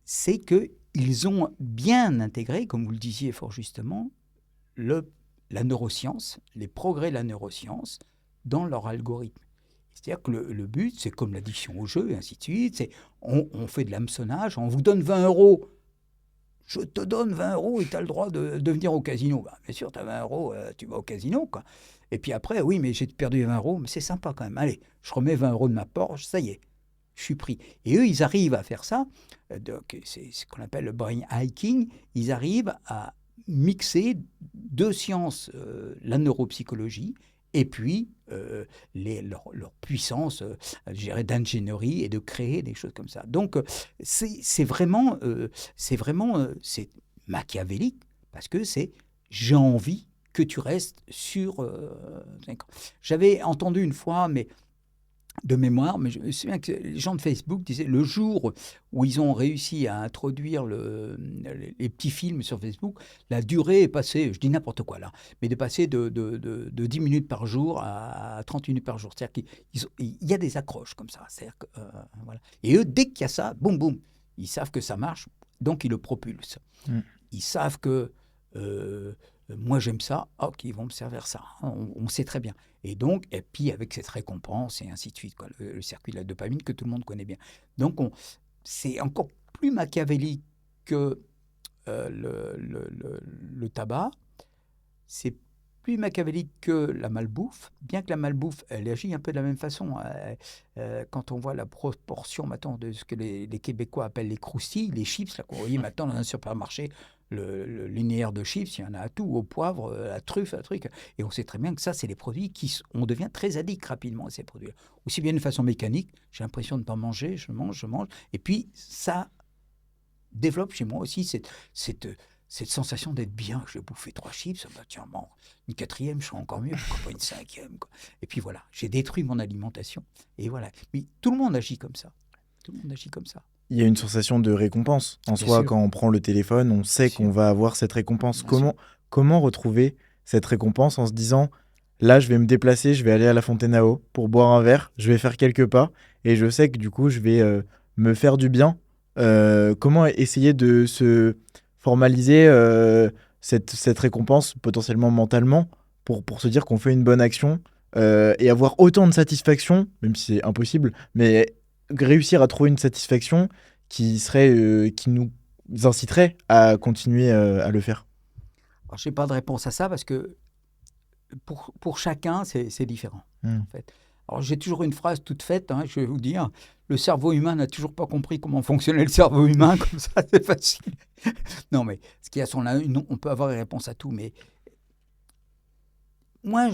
c'est qu'ils ont bien intégré, comme vous le disiez fort justement, la neuroscience, les progrès de la neuroscience dans leur algorithme. C'est-à-dire que le but, c'est comme l'addiction au jeu, et ainsi de suite, c'est on fait de l'hameçonnage, on vous donne 20 €, je te donne 20 € et tu as le droit de venir au casino. Bah, bien sûr, tu as 20 €, tu vas au casino, quoi. Et puis après, oui, mais j'ai perdu 20 €, mais c'est sympa quand même. Allez, je remets 20 € de ma poche, ça y est, je suis pris. Et eux, ils arrivent à faire ça, c'est ce qu'on appelle le brain hacking, ils arrivent à mixer deux sciences, la neuropsychologie, et puis leur puissance d'ingénierie et de créer des choses comme ça. Donc c'est vraiment c'est machiavélique, parce que c'est j'ai envie que tu restes sur 5 ans. J'avais entendu une fois, mais de mémoire, mais je me souviens que les gens de Facebook disaient le jour où ils ont réussi à introduire les petits films sur Facebook, la durée est passée, je dis n'importe quoi là, mais de passer de 10 minutes par jour à 30 minutes par jour. C'est-à-dire qu'il y a des accroches comme ça. C'est-à-dire que, voilà. Et eux, dès qu'il y a ça, boum, boum, ils savent que ça marche, donc ils le propulsent. Ils savent que moi j'aime ça, ok, ils vont me servir ça, hein, on sait très bien. Et puis avec cette récompense et ainsi de suite, quoi, le circuit de la dopamine que tout le monde connaît bien. Donc c'est encore plus machiavélique que le tabac, c'est plus machiavélique que la malbouffe, bien que la malbouffe, elle agit un peu de la même façon. Quand on voit la proportion maintenant de ce que les Québécois appellent les croustilles, les chips, là qu'on voit maintenant dans un supermarché, le linéaire de chips, il y en a à tout, au poivre, à la truffe, à la truc. Et on sait très bien que ça, c'est des produits on devient très addict rapidement à ces produits. Aussi bien de façon mécanique, j'ai l'impression de ne pas manger, je mange. Et puis, ça développe chez moi aussi cette sensation d'être bien. J'ai bouffé 3 chips, bah tiens, bon, une 4e, je serai encore mieux, pourquoi pas une 5e, quoi. Et puis voilà, j'ai détruit mon alimentation. Et voilà. Mais tout le monde agit comme ça. Tout le monde agit comme ça. Il y a une sensation de récompense. En Bien soi, sûr. quand on prend le téléphone, on sait Bien qu'on sûr. va avoir cette récompense. Bien Comment retrouver cette récompense en se disant, là, je vais me déplacer, je vais aller à la fontaine à eau pour boire un verre, je vais faire quelques pas, et je sais que du coup, je vais me faire du bien. Comment essayer de se formaliser cette récompense potentiellement mentalement pour se dire qu'on fait une bonne action et avoir autant de satisfaction, même si c'est impossible, mais réussir à trouver une satisfaction qui nous inciterait à continuer à le faire? Alors, je n'ai pas de réponse à ça parce que pour chacun, c'est différent, en fait. Alors, j'ai toujours une phrase toute faite, hein, je vais vous dire. Le cerveau humain n'a toujours pas compris comment fonctionnait le cerveau humain, comme ça, c'est facile. Non, mais ce qu'il y a sur on peut avoir des réponses à tout, mais moi,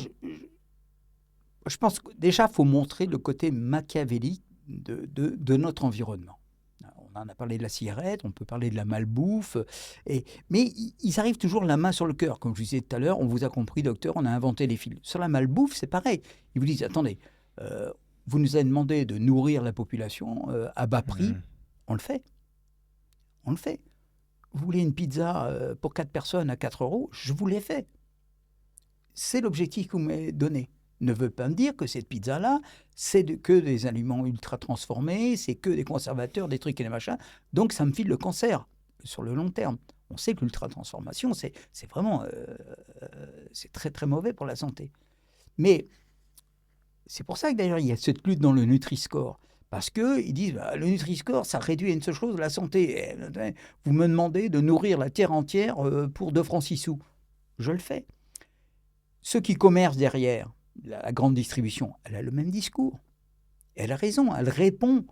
je pense que déjà, il faut montrer le côté machiavélique de notre environnement. On en a parlé de la cigarette, on peut parler de la malbouffe, mais ils arrivent toujours la main sur le cœur. Comme je vous disais tout à l'heure, on vous a compris, docteur, on a inventé les fils. Sur la malbouffe, c'est pareil. Ils vous disent, attendez, vous nous avez demandé de nourrir la population à bas prix, on le fait. On le fait. Vous voulez une pizza pour 4 personnes à 4 €, je vous l'ai fait. C'est l'objectif que vous m'avez donné. Ne veut pas me dire que cette pizza-là, c'est que des aliments ultra transformés, c'est que des conservateurs, des trucs et des machins. Donc, ça me file le cancer sur le long terme. On sait que l'ultra-transformation, c'est vraiment c'est très, très mauvais pour la santé. Mais c'est pour ça que d'ailleurs, il y a cette lutte dans le Nutri-Score. Parce qu'ils disent, le Nutri-Score, ça réduit à une seule chose, la santé. Vous me demandez de nourrir la terre entière pour 2 francs 6 sous. Je le fais. Ceux qui commercent derrière, la grande distribution, elle a le même discours. Elle a raison, elle répond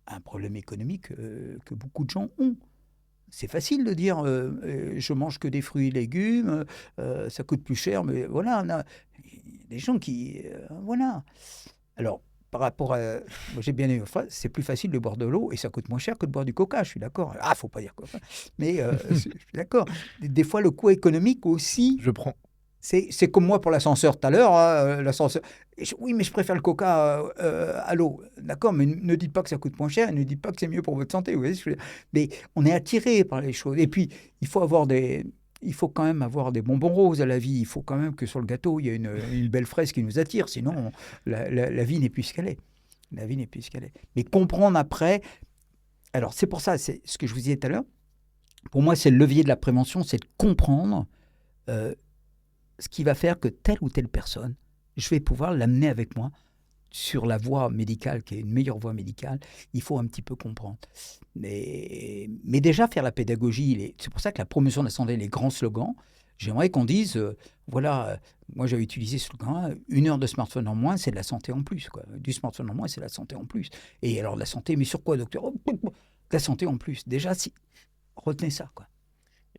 à un problème économique que beaucoup de gens ont. C'est facile de dire je mange que des fruits et légumes, ça coûte plus cher, mais voilà, il y a des gens qui... voilà. Alors, par rapport à... Moi, j'ai bien aimé, c'est plus facile de boire de l'eau et ça coûte moins cher que de boire du coca, je suis d'accord. Ah, faut pas dire quoi. Mais je suis d'accord. Des fois, le coût économique aussi... Je prends. C'est comme moi pour l'ascenseur tout à l'heure. Hein, l'ascenseur. Oui, mais je préfère le coca à l'eau. D'accord, mais ne dites pas que ça coûte moins cher et ne dites pas que c'est mieux pour votre santé. Vous voyez ce que je veux dire. Mais on est attiré par les choses. Et puis, il faut quand même avoir des bonbons roses à la vie. Il faut quand même que sur le gâteau, il y ait une belle fraise qui nous attire. Sinon, la vie n'est plus ce qu'elle est. La vie n'est plus ce qu'elle est. Mais comprendre après... Alors, c'est pour ça, c'est ce que je vous disais tout à l'heure. Pour moi, c'est le levier de la prévention, c'est de comprendre... ce qui va faire que telle ou telle personne, je vais pouvoir l'amener avec moi sur la voie médicale, qui est une meilleure voie médicale. Il faut un petit peu comprendre. Mais déjà, faire la pédagogie, c'est pour ça que la promotion de la santé, les grands slogans, j'aimerais qu'on dise, voilà, moi j'avais utilisé ce slogan, 1 heure de smartphone en moins, c'est de la santé en plus. Quoi. Du smartphone en moins, c'est de la santé en plus. Et alors, la santé, mais sur quoi, docteur? De la santé en plus. Déjà, retenez ça, quoi.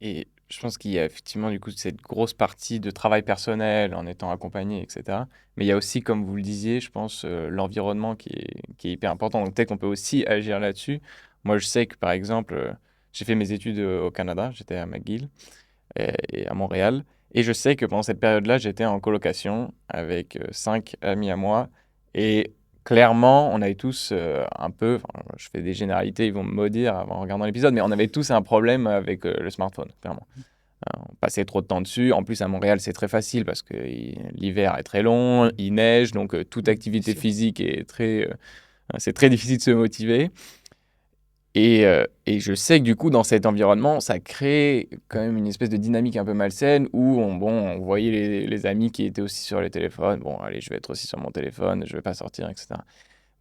Et je pense qu'il y a effectivement du coup cette grosse partie de travail personnel en étant accompagné, etc. Mais il y a aussi, comme vous le disiez, je pense, l'environnement qui est hyper important. Donc peut-être qu'on peut aussi agir là-dessus. Moi, je sais que par exemple, j'ai fait mes études au Canada, j'étais à McGill et à Montréal. Et je sais que pendant cette période-là, j'étais en colocation avec 5 amis à moi. Et clairement, on avait tous un peu, je fais des généralités, ils vont me maudire en regardant l'épisode, mais on avait tous un problème avec le smartphone, clairement. On passait trop de temps dessus. En plus, à Montréal, c'est très facile parce que l'hiver est très long, il neige, donc toute activité physique est c'est très difficile de se motiver. Et je sais que du coup, dans cet environnement, ça crée quand même une espèce de dynamique un peu malsaine où on voyait les amis qui étaient aussi sur les téléphones. Bon, allez, je vais être aussi sur mon téléphone, je ne vais pas sortir, etc.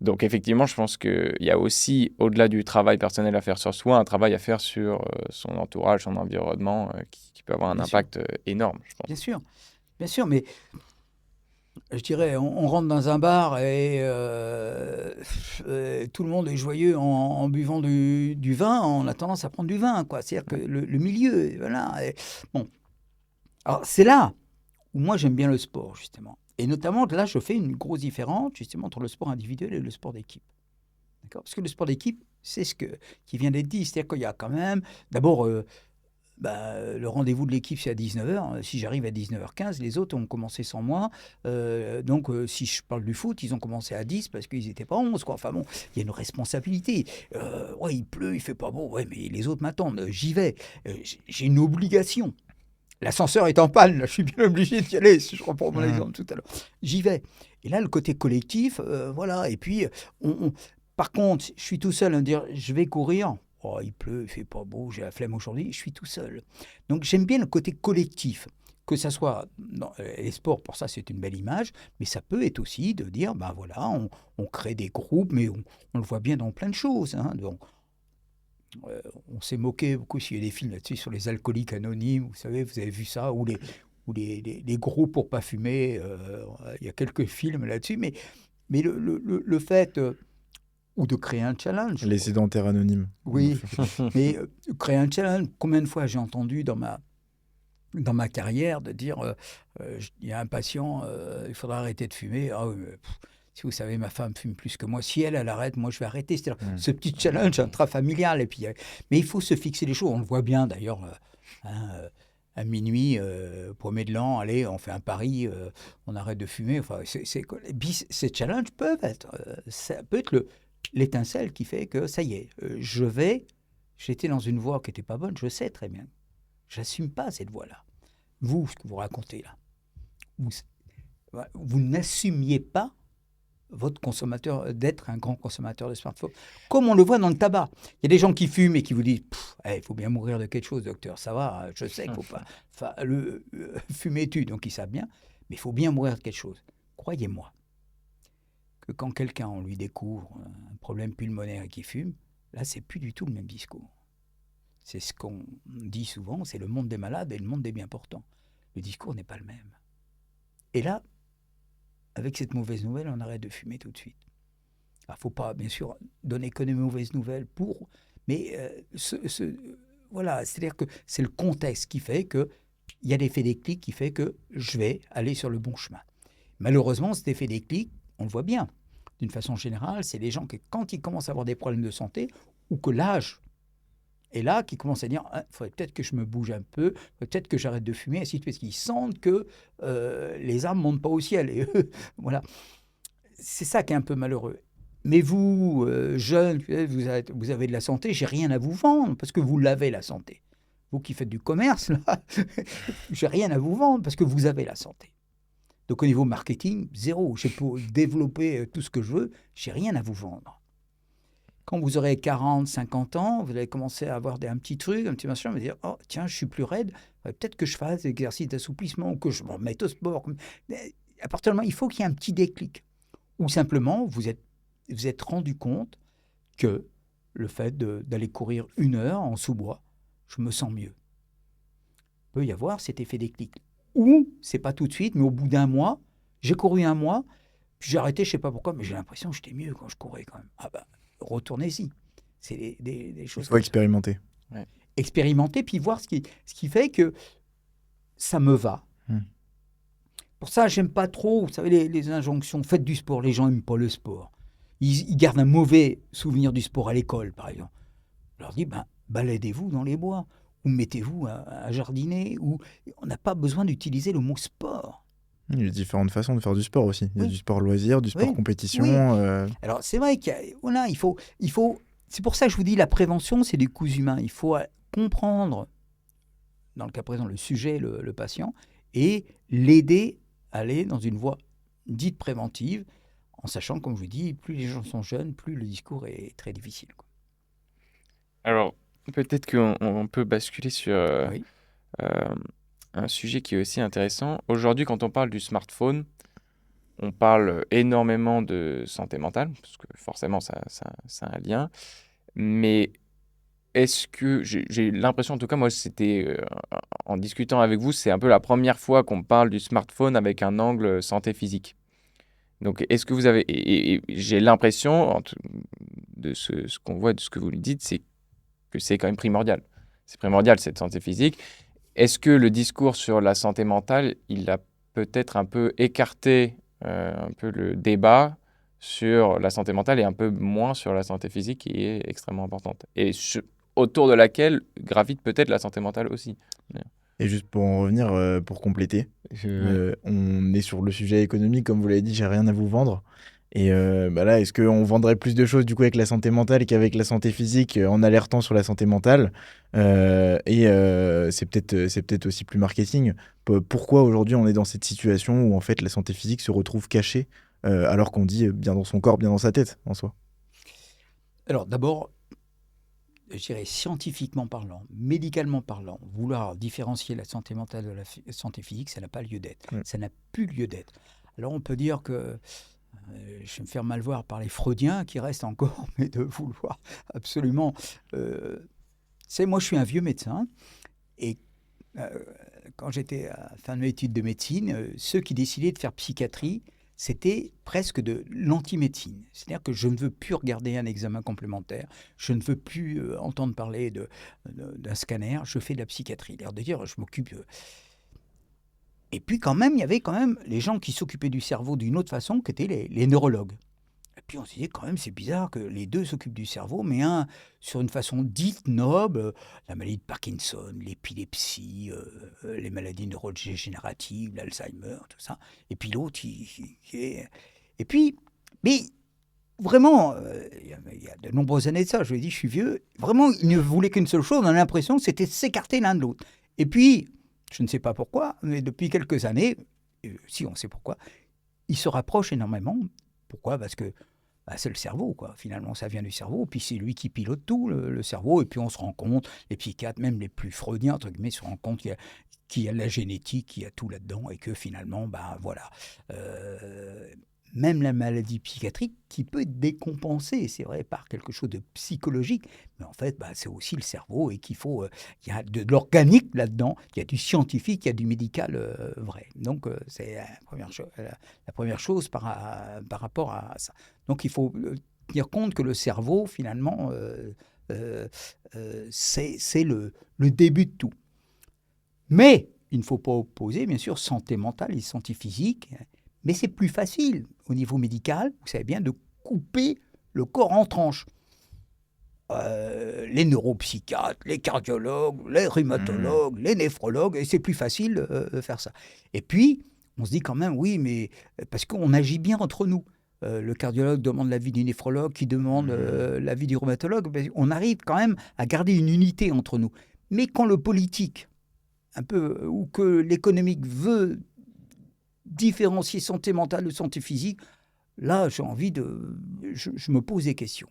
Donc effectivement, je pense qu'il y a aussi, au-delà du travail personnel à faire sur soi, un travail à faire sur son entourage, son environnement, qui peut avoir un impact énorme, je pense. Bien sûr, mais je dirais, on rentre dans un bar et tout le monde est joyeux en buvant du vin, on a tendance à prendre du vin, quoi. C'est-à-dire que le milieu, voilà. Bon, alors c'est là où moi j'aime bien le sport, justement. Et notamment, là, je fais une grosse différence, justement, entre le sport individuel et le sport d'équipe. D'accord ? Parce que le sport d'équipe, c'est qui vient d'être dit. C'est-à-dire qu'il y a quand même, d'abord, le rendez-vous de l'équipe, c'est à 19h. Si j'arrive à 19h15, les autres ont commencé sans moi. Donc, si je parle du foot, ils ont commencé à 10 parce qu'ils n'étaient pas 11. Quoi. Enfin bon, il y a une responsabilité. Ouais, il pleut, il fait pas beau. Ouais, mais les autres m'attendent. J'y vais. J'ai une obligation. L'ascenseur est en panne, là, je suis bien obligé d'y aller, si je reprends mon exemple tout à l'heure. J'y vais. Et là, le côté collectif, voilà. Et puis, par contre, je suis tout seul à me dire, je vais courir. Oh, il pleut, il fait pas beau, j'ai la flemme aujourd'hui, je suis tout seul. Donc, j'aime bien le côté collectif. que ça soit dans les sports, pour ça c'est une belle image, mais ça peut être aussi de dire, ben voilà, on crée des groupes, mais on le voit bien dans plein de choses. Hein. Donc, on s'est moqué beaucoup, s'il y a des films là-dessus sur les alcooliques anonymes, vous savez, vous avez vu ça, ou les groupes pour pas fumer, il y a quelques films là-dessus, mais le fait, ou de créer un challenge. Les sédentaires anonymes. Oui, mais créer un challenge, combien de fois j'ai entendu dans ma carrière de dire, il y a un patient, il faudra arrêter de fumer. Ah oui, mais, si vous savez, ma femme fume plus que moi. Si elle arrête, moi je vais arrêter. C'est-à-dire ce petit challenge intrafamilial. Et puis, mais il faut se fixer les choses. On le voit bien d'ailleurs. À minuit, 1er de l'an, allez, on fait un pari, on arrête de fumer. Enfin, ces challenges peuvent être, ça peut être l'étincelle qui fait que ça y est, j'étais dans une voie qui n'était pas bonne, je sais très bien. J'assume pas cette voie-là. Vous, ce que vous racontez là, vous n'assumiez pas votre consommateur, d'être un grand consommateur de smartphone. Comme on le voit dans le tabac. Il y a des gens qui fument et qui vous disent il faut bien mourir de quelque chose, docteur, ça va, je sais qu'il ne faut pas fumer tue, donc ils savent bien, mais il faut bien mourir de quelque chose. Croyez-moi que quand quelqu'un, on lui découvre un problème pulmonaire et qu'il fume, là, c'est plus du tout le même discours. C'est ce qu'on dit souvent, c'est le monde des malades et le monde des bien portants. Le discours n'est pas le même. Et là, avec cette mauvaise nouvelle, on arrête de fumer tout de suite. Il ne faut pas, bien sûr, donner que des mauvaises nouvelles mais voilà, c'est-à-dire que c'est le contexte qui fait qu'il y a l'effet déclic qui fait que je vais aller sur le bon chemin. Malheureusement, cet effet déclic, on le voit bien. D'une façon générale, c'est les gens qui, quand ils commencent à avoir des problèmes de santé, ou que l'âge est là, qui commencent à dire il faudrait peut-être que je me bouge un peu, peut-être que j'arrête de fumer, ainsi de suite, parce qu'ils sentent que les armes ne montent pas au ciel. Et voilà. C'est ça qui est un peu malheureux. Mais vous, jeunes, vous avez de la santé, j'ai rien à vous vendre, parce que vous l'avez, la santé. Vous qui faites du commerce, là, j'ai rien à vous vendre, parce que vous avez la santé. Donc au niveau marketing, zéro. Je peux développer tout ce que je veux, j'ai rien à vous vendre. Quand vous aurez 40, 50 ans, vous allez commencer à avoir un petit truc, un petit machin, vous allez dire « Oh, tiens, je suis plus raide, peut-être que je fasse des exercices d'assouplissement, ou que je me remette au sport. » À partir du moment, il faut qu'il y ait un petit déclic. Ou simplement, vous êtes rendu compte que le fait d'aller courir 1 heure en sous-bois, je me sens mieux. Il peut y avoir cet effet déclic. Ou, c'est pas tout de suite, mais au bout d'1 mois, j'ai couru 1 mois, puis j'ai arrêté, je sais pas pourquoi, mais j'ai l'impression que j'étais mieux quand je courais quand même. Ah ben, retournez-y. C'est des choses. Il faut expérimenter. Ouais. Expérimenter, puis voir ce qui fait que ça me va. Pour ça, j'aime pas trop, vous savez, les injonctions. Faites du sport, les gens n'aiment pas le sport. Ils gardent un mauvais souvenir du sport à l'école, par exemple. Je leur dis, baladez-vous dans les bois, ou mettez-vous à jardiner, ou on n'a pas besoin d'utiliser le mot sport. Il y a différentes façons de faire du sport aussi. Il y a du sport loisir, du sport compétition. Oui. Alors, c'est vrai il faut... C'est pour ça que je vous dis, la prévention, c'est des coups humains. Il faut comprendre, dans le cas présent, le sujet, le patient, et l'aider à aller dans une voie dite préventive, en sachant, comme je vous dis, plus les gens sont jeunes, plus le discours est très difficile. Alors, peut-être qu'on peut basculer sur un sujet qui est aussi intéressant. Aujourd'hui, quand on parle du smartphone, on parle énormément de santé mentale, parce que forcément, ça a un lien. Mais est-ce que, j'ai l'impression, en tout cas, moi, c'était, en discutant avec vous, c'est un peu la première fois qu'on parle du smartphone avec un angle santé physique. Donc, est-ce que vous avez... Et j'ai l'impression, de ce qu'on voit, de ce que vous nous dites, c'est que c'est quand même primordial. C'est primordial, cette santé physique. Est-ce que le discours sur la santé mentale, il a peut-être un peu écarté un peu le débat sur la santé mentale et un peu moins sur la santé physique qui est extrêmement importante. Et autour de laquelle gravite peut-être la santé mentale aussi. Et juste pour en revenir, pour compléter, on est sur le sujet économique, comme vous l'avez dit, j'ai rien à vous vendre. Et là, est-ce qu'on vendrait plus de choses du coup avec la santé mentale qu'avec la santé physique en alertant sur la santé mentale c'est peut-être aussi plus marketing. Pourquoi aujourd'hui on est dans cette situation où en fait la santé physique se retrouve cachée alors qu'on dit bien dans son corps, bien dans sa tête en soi? Alors d'abord, je dirais scientifiquement parlant, médicalement parlant, vouloir différencier la santé mentale de la santé physique, ça n'a pas lieu d'être. Mm. Ça n'a plus lieu d'être. Alors on peut dire que je vais me faire mal voir par les freudiens qui restent encore, mais de vouloir absolument. Moi, je suis un vieux médecin et quand j'étais à la fin de mes études de médecine, ceux qui décidaient de faire psychiatrie, c'était presque de l'anti-médecine. C'est-à-dire que je ne veux plus regarder un examen complémentaire, je ne veux plus entendre parler d'un scanner, je fais de la psychiatrie. L'air de dire, je m'occupe. Et puis quand même, il y avait quand même les gens qui s'occupaient du cerveau d'une autre façon, qui étaient les neurologues. Et puis on s'est dit, quand même, c'est bizarre que les deux s'occupent du cerveau, mais un sur une façon dite noble, la maladie de Parkinson, l'épilepsie, les maladies neurodégénératives, l'Alzheimer, tout ça. Et puis l'autre, Et puis, mais vraiment, il y a de nombreuses années de ça, je lui ai dit, je suis vieux, vraiment, il ne voulait qu'une seule chose, on a l'impression que c'était s'écarter l'un de l'autre. Et puis, je ne sais pas pourquoi, mais depuis quelques années, si on sait pourquoi, ils se rapprochent énormément. Pourquoi ? Parce que c'est le cerveau, quoi. Finalement, ça vient du cerveau, puis c'est lui qui pilote tout, le cerveau, et puis on se rend compte, les psychiatres, même les plus freudiens, entre guillemets, se rendent compte qu'il y a la génétique, qu'il y a tout là-dedans, et que finalement, voilà. Même la maladie psychiatrique qui peut être décompensée, c'est vrai, par quelque chose de psychologique, mais en fait, c'est aussi le cerveau et qu'il faut... il y a de l'organique là-dedans, il y a du scientifique, il y a du médical vrai. Donc, c'est la première chose par rapport à ça. Donc, il faut tenir compte que le cerveau, finalement, c'est le début de tout. Mais il ne faut pas opposer, bien sûr, santé mentale et santé physique. Mais c'est plus facile au niveau médical, vous savez bien, de couper le corps en tranches. Les neuropsychiatres, les cardiologues, les rhumatologues, les néphrologues, et c'est plus facile de faire ça. Et puis, on se dit quand même, oui, mais parce qu'on agit bien entre nous. Le cardiologue demande l'avis du néphrologue, qui demande l'avis du rhumatologue. On arrive quand même à garder une unité entre nous. Mais quand le politique, un peu, ou que l'économique veut différencier santé mentale de santé physique, là, j'ai envie de... Je me pose des questions.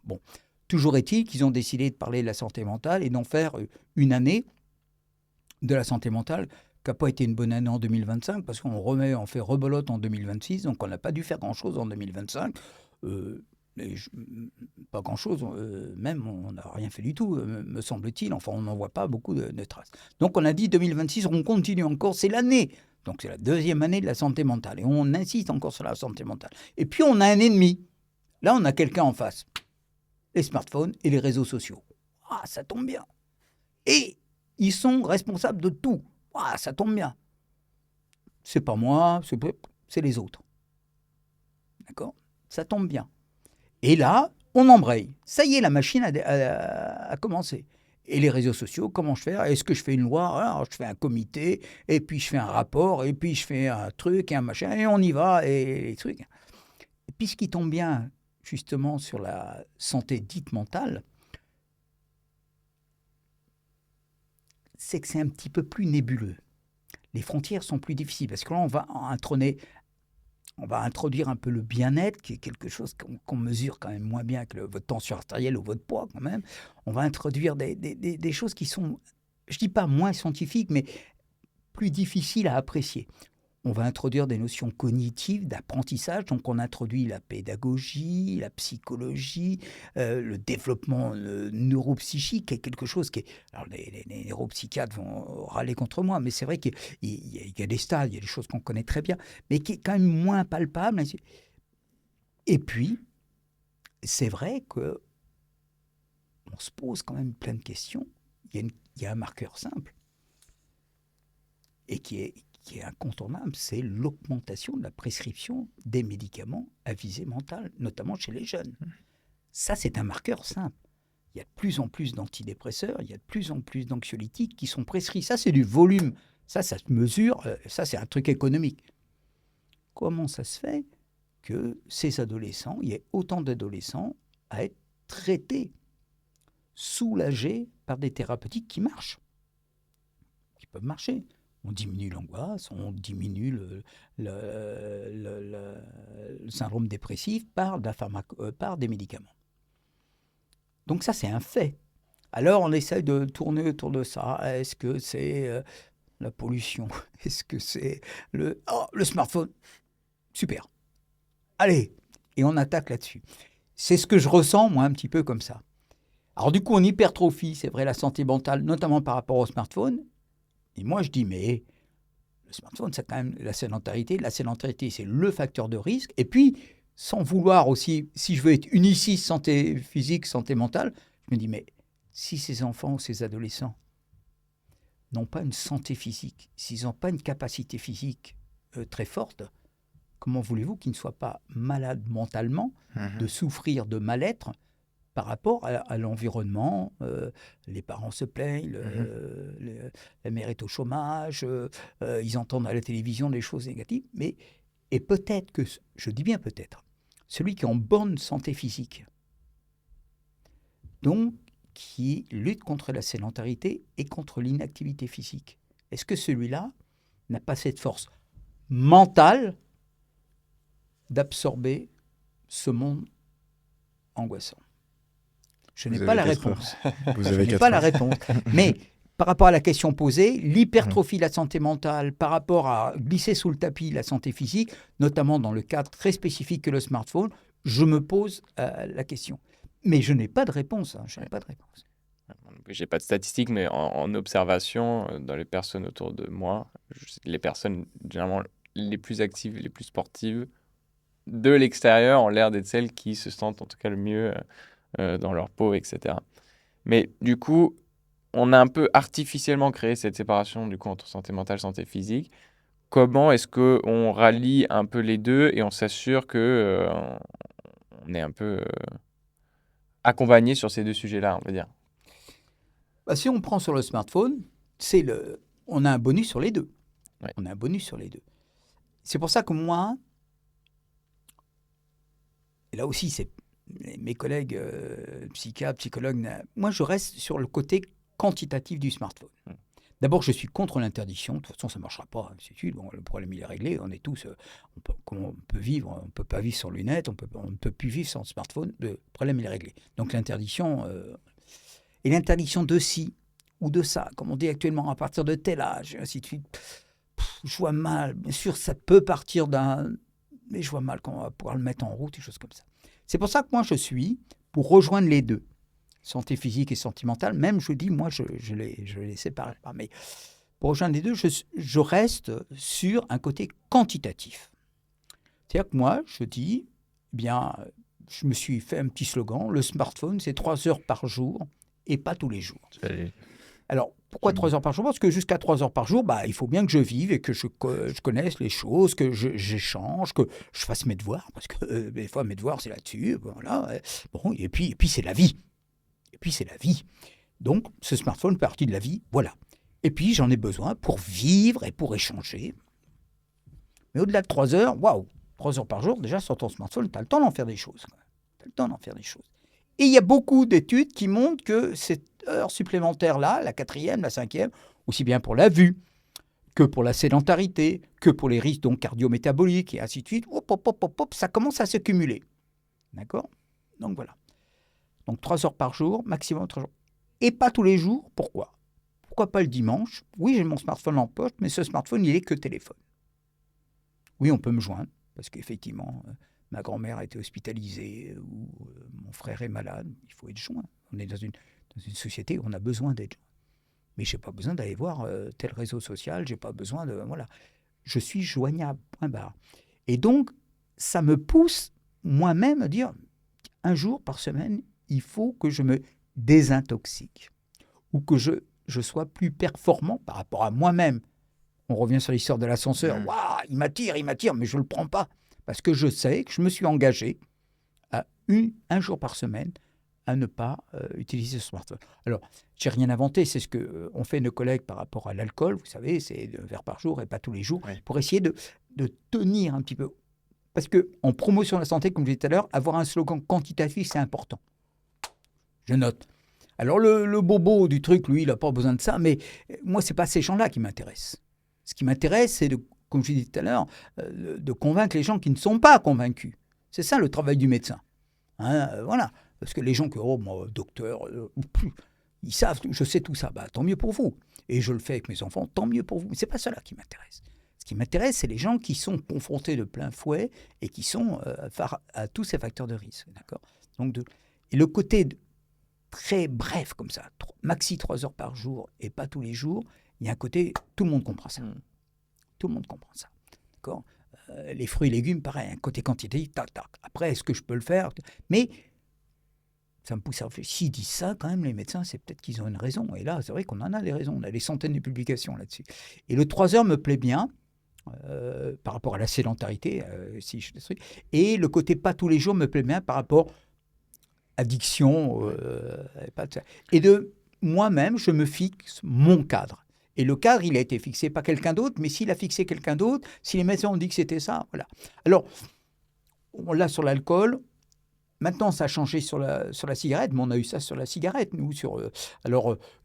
Bon, toujours est-il qu'ils ont décidé de parler de la santé mentale et d'en faire une année de la santé mentale qui n'a pas été une bonne année en 2025 parce on fait rebolote en 2026, donc on n'a pas dû faire grand-chose en 2025. Pas grand-chose, même on n'a rien fait du tout, me semble-t-il. Enfin, on n'en voit pas beaucoup de traces. Donc on a dit 2026, on continue encore, c'est l'année. Donc c'est la deuxième année de la santé mentale. Et on insiste encore sur la santé mentale. Et puis on a un ennemi. Là, on a quelqu'un en face. Les smartphones et les réseaux sociaux. Ah, ça tombe bien. Et ils sont responsables de tout. Ah, ça tombe bien. C'est pas moi, c'est les autres. D'accord ? Ça tombe bien. Et là, on embraye. Ça y est, la machine a commencé. Et les réseaux sociaux, comment je fais ? Est-ce que je fais une loi ? Alors, je fais un comité, et puis je fais un rapport, et puis je fais un truc, et un machin, et on y va, et les trucs. Et puis ce qui tombe bien, justement, sur la santé dite mentale, c'est que c'est un petit peu plus nébuleux. Les frontières sont plus difficiles, parce que là, on va introduire un peu le bien-être, qui est quelque chose qu'on mesure quand même moins bien que votre tension artérielle ou votre poids quand même. On va introduire des choses qui sont, je ne dis pas moins scientifiques, mais plus difficiles à apprécier. On va introduire des notions cognitives, d'apprentissage. Donc, on introduit la pédagogie, la psychologie, le développement neuropsychique, qui est quelque chose qui est... Alors, les neuropsychiatres vont râler contre moi, mais c'est vrai qu'il y a des stades, il y a des choses qu'on connaît très bien, mais qui est quand même moins palpable. Et puis, c'est vrai qu'on se pose quand même plein de questions. Il y a un marqueur simple, et qui est incontournable, c'est l'augmentation de la prescription des médicaments à visée mentale, notamment chez les jeunes. Ça, c'est un marqueur simple. Il y a de plus en plus d'antidépresseurs, il y a de plus en plus d'anxiolytiques qui sont prescrits. Ça, c'est du volume. Ça se mesure. Ça, c'est un truc économique. Comment ça se fait que ces adolescents, il y ait autant d'adolescents à être traités, soulagés par des thérapeutiques qui marchent, qui peuvent marcher? On diminue l'angoisse, on diminue le syndrome dépressif par des médicaments. Donc ça, c'est un fait. Alors, on essaie de tourner autour de ça. Est-ce que c'est la pollution? Est-ce que c'est le smartphone? Super. Allez, et on attaque là-dessus. C'est ce que je ressens, moi, un petit peu comme ça. Alors du coup, on hypertrophie, c'est vrai, la santé mentale, notamment par rapport au smartphone. Et moi, je dis, mais le smartphone, c'est quand même la sédentarité. La sédentarité, c'est le facteur de risque. Et puis, sans vouloir aussi, si je veux être uniciste, santé physique, santé mentale, je me dis, mais si ces enfants ou ces adolescents n'ont pas une santé physique, s'ils n'ont pas une capacité physique très forte, comment voulez-vous qu'ils ne soient pas malades mentalement, de souffrir de mal-être par rapport à l'environnement? Les parents se plaignent, la mère est au chômage, ils entendent à la télévision des choses négatives. Et peut-être que, je dis bien peut-être, celui qui est en bonne santé physique, donc qui lutte contre la sédentarité et contre l'inactivité physique, est-ce que celui-là n'a pas cette force mentale d'absorber ce monde angoissant? Je n'ai pas la réponse. Vous Je avez n'ai 4 pas la heures. réponse. Mais par rapport à la question posée, l'hypertrophie de la santé mentale, par rapport à glisser sous le tapis la santé physique, notamment dans le cadre très spécifique que le smartphone, je me pose la question. Mais je n'ai pas de réponse. Je n'ai pas de réponse. J'ai pas de statistiques, mais en observation, dans les personnes autour de moi, les personnes généralement les plus actives, les plus sportives, de l'extérieur, ont l'air d'être celles qui se sentent en tout cas le mieux dans leur peau, etc. Mais du coup, on a un peu artificiellement créé cette séparation du coup entre santé mentale, santé physique. Comment est-ce qu'on rallie un peu les deux et on s'assure que on est un peu accompagné sur ces deux sujets-là, on va dire? Bah, si on prend sur le smartphone, on a un bonus sur les deux. Ouais. On a un bonus sur les deux. C'est pour ça que moi, et là aussi, c'est mes collègues psychiatres, psychologues, moi je reste sur le côté quantitatif du smartphone. D'abord, je suis contre l'interdiction. De toute façon, ça ne marchera pas. Bon, le problème, il est réglé. On est tous... comment on peut vivre? On ne peut pas vivre sans lunettes. On ne peut plus vivre sans smartphone. Le problème, il est réglé. Donc, l'interdiction... et l'interdiction de ci ou de ça, comme on dit actuellement, à partir de tel âge, et ainsi de suite. Je vois mal. Bien sûr, ça peut partir d'un... Mais je vois mal quand on va pouvoir le mettre en route, des choses comme ça. C'est pour ça que moi, je suis pour rejoindre les deux. Santé physique et sentimentale, même je dis, moi, je les sépare. Mais pour rejoindre les deux, je reste sur un côté quantitatif. C'est-à-dire que moi, je dis, bien, je me suis fait un petit slogan, le smartphone, c'est 3 heures par jour et pas tous les jours. Alors, pourquoi 3 heures par jour? Parce que jusqu'à 3 heures par jour, il faut bien que je vive et que je connaisse les choses, que j'échange, que je fasse mes devoirs, parce que des fois, mes devoirs, c'est là-dessus. Voilà. Bon, et puis c'est la vie. Et puis, c'est la vie. Donc, ce smartphone fait partie de la vie, voilà. Et puis, j'en ai besoin pour vivre et pour échanger. Mais au-delà de 3 heures, 3 heures par jour, déjà, sur ton smartphone, tu as le temps d'en faire des choses. Tu as le temps d'en faire des choses. Et il y a beaucoup d'études qui montrent que cette heure supplémentaire-là, la 4e, la 5e, aussi bien pour la vue que pour la sédentarité, que pour les risques donc cardio-métaboliques et ainsi de suite, ça commence à se cumuler. D'accord? Donc, voilà. Donc 3 heures par jour, maximum 3 jours. Et pas tous les jours. Pourquoi? Pourquoi pas le dimanche? Oui, j'ai mon smartphone en poche, mais ce smartphone, il est que téléphone. Oui, on peut me joindre, parce qu'effectivement, ma grand-mère a été hospitalisée, ou mon frère est malade, il faut être joint. On est dans une société où on a besoin d'être joint. Mais je n'ai pas besoin d'aller voir tel réseau social, je n'ai pas besoin de... Voilà. Je suis joignable, point barre. Et donc, ça me pousse moi-même à dire, un jour par semaine, il faut que je me désintoxique ou que je sois plus performant par rapport à moi-même. On revient sur l'histoire de l'ascenseur. Waouh, il m'attire, mais je ne le prends pas. Parce que je sais que je me suis engagé à un jour par semaine à ne pas utiliser ce smartphone. Alors, je n'ai rien inventé. C'est ce qu'ont fait nos collègues par rapport à l'alcool. Vous savez, c'est 2 verres par jour et pas tous les jours. Oui. Pour essayer de tenir un petit peu. Parce qu'en promotion de la santé, comme je disais tout à l'heure, avoir un slogan quantitatif, c'est important. Je note. Alors, le bobo du truc, lui, il n'a pas besoin de ça, mais moi, ce n'est pas ces gens-là qui m'intéressent. Ce qui m'intéresse, c'est, comme je disais tout à l'heure, de convaincre les gens qui ne sont pas convaincus. C'est ça le travail du médecin. Voilà. Parce que les gens qui, oh, moi, docteur, ils savent, je sais tout ça, bah, tant mieux pour vous. Et je le fais avec mes enfants, tant mieux pour vous. Mais ce n'est pas cela qui m'intéresse. Ce qui m'intéresse, c'est les gens qui sont confrontés de plein fouet et qui sont à tous ces facteurs de risque. D'accord ? Donc et le côté très bref comme ça, maxi 3 heures par jour et pas tous les jours, il y a un côté, tout le monde comprend ça. Tout le monde comprend ça. D'accord ? Les fruits et légumes, pareil, un côté quantité, tac, tac. Après, est-ce que je peux le faire ? Mais ça me pousse à réfléchir. S'ils disent ça, quand même, les médecins, c'est peut-être qu'ils ont une raison. Et là, c'est vrai qu'on en a des raisons. On a des centaines de publications là-dessus. Et le 3 heures me plaît bien. Par rapport à la sédentarité, si je le et le côté pas tous les jours me plaît bien par rapport addiction, et de moi-même, je me fixe mon cadre. Et le cadre, il a été fixé par quelqu'un d'autre, mais s'il a fixé quelqu'un d'autre, si les médecins ont dit que c'était ça, voilà. Alors, on l'a sur l'alcool. Maintenant, ça a changé sur la cigarette, mais on a eu ça sur la cigarette, nous.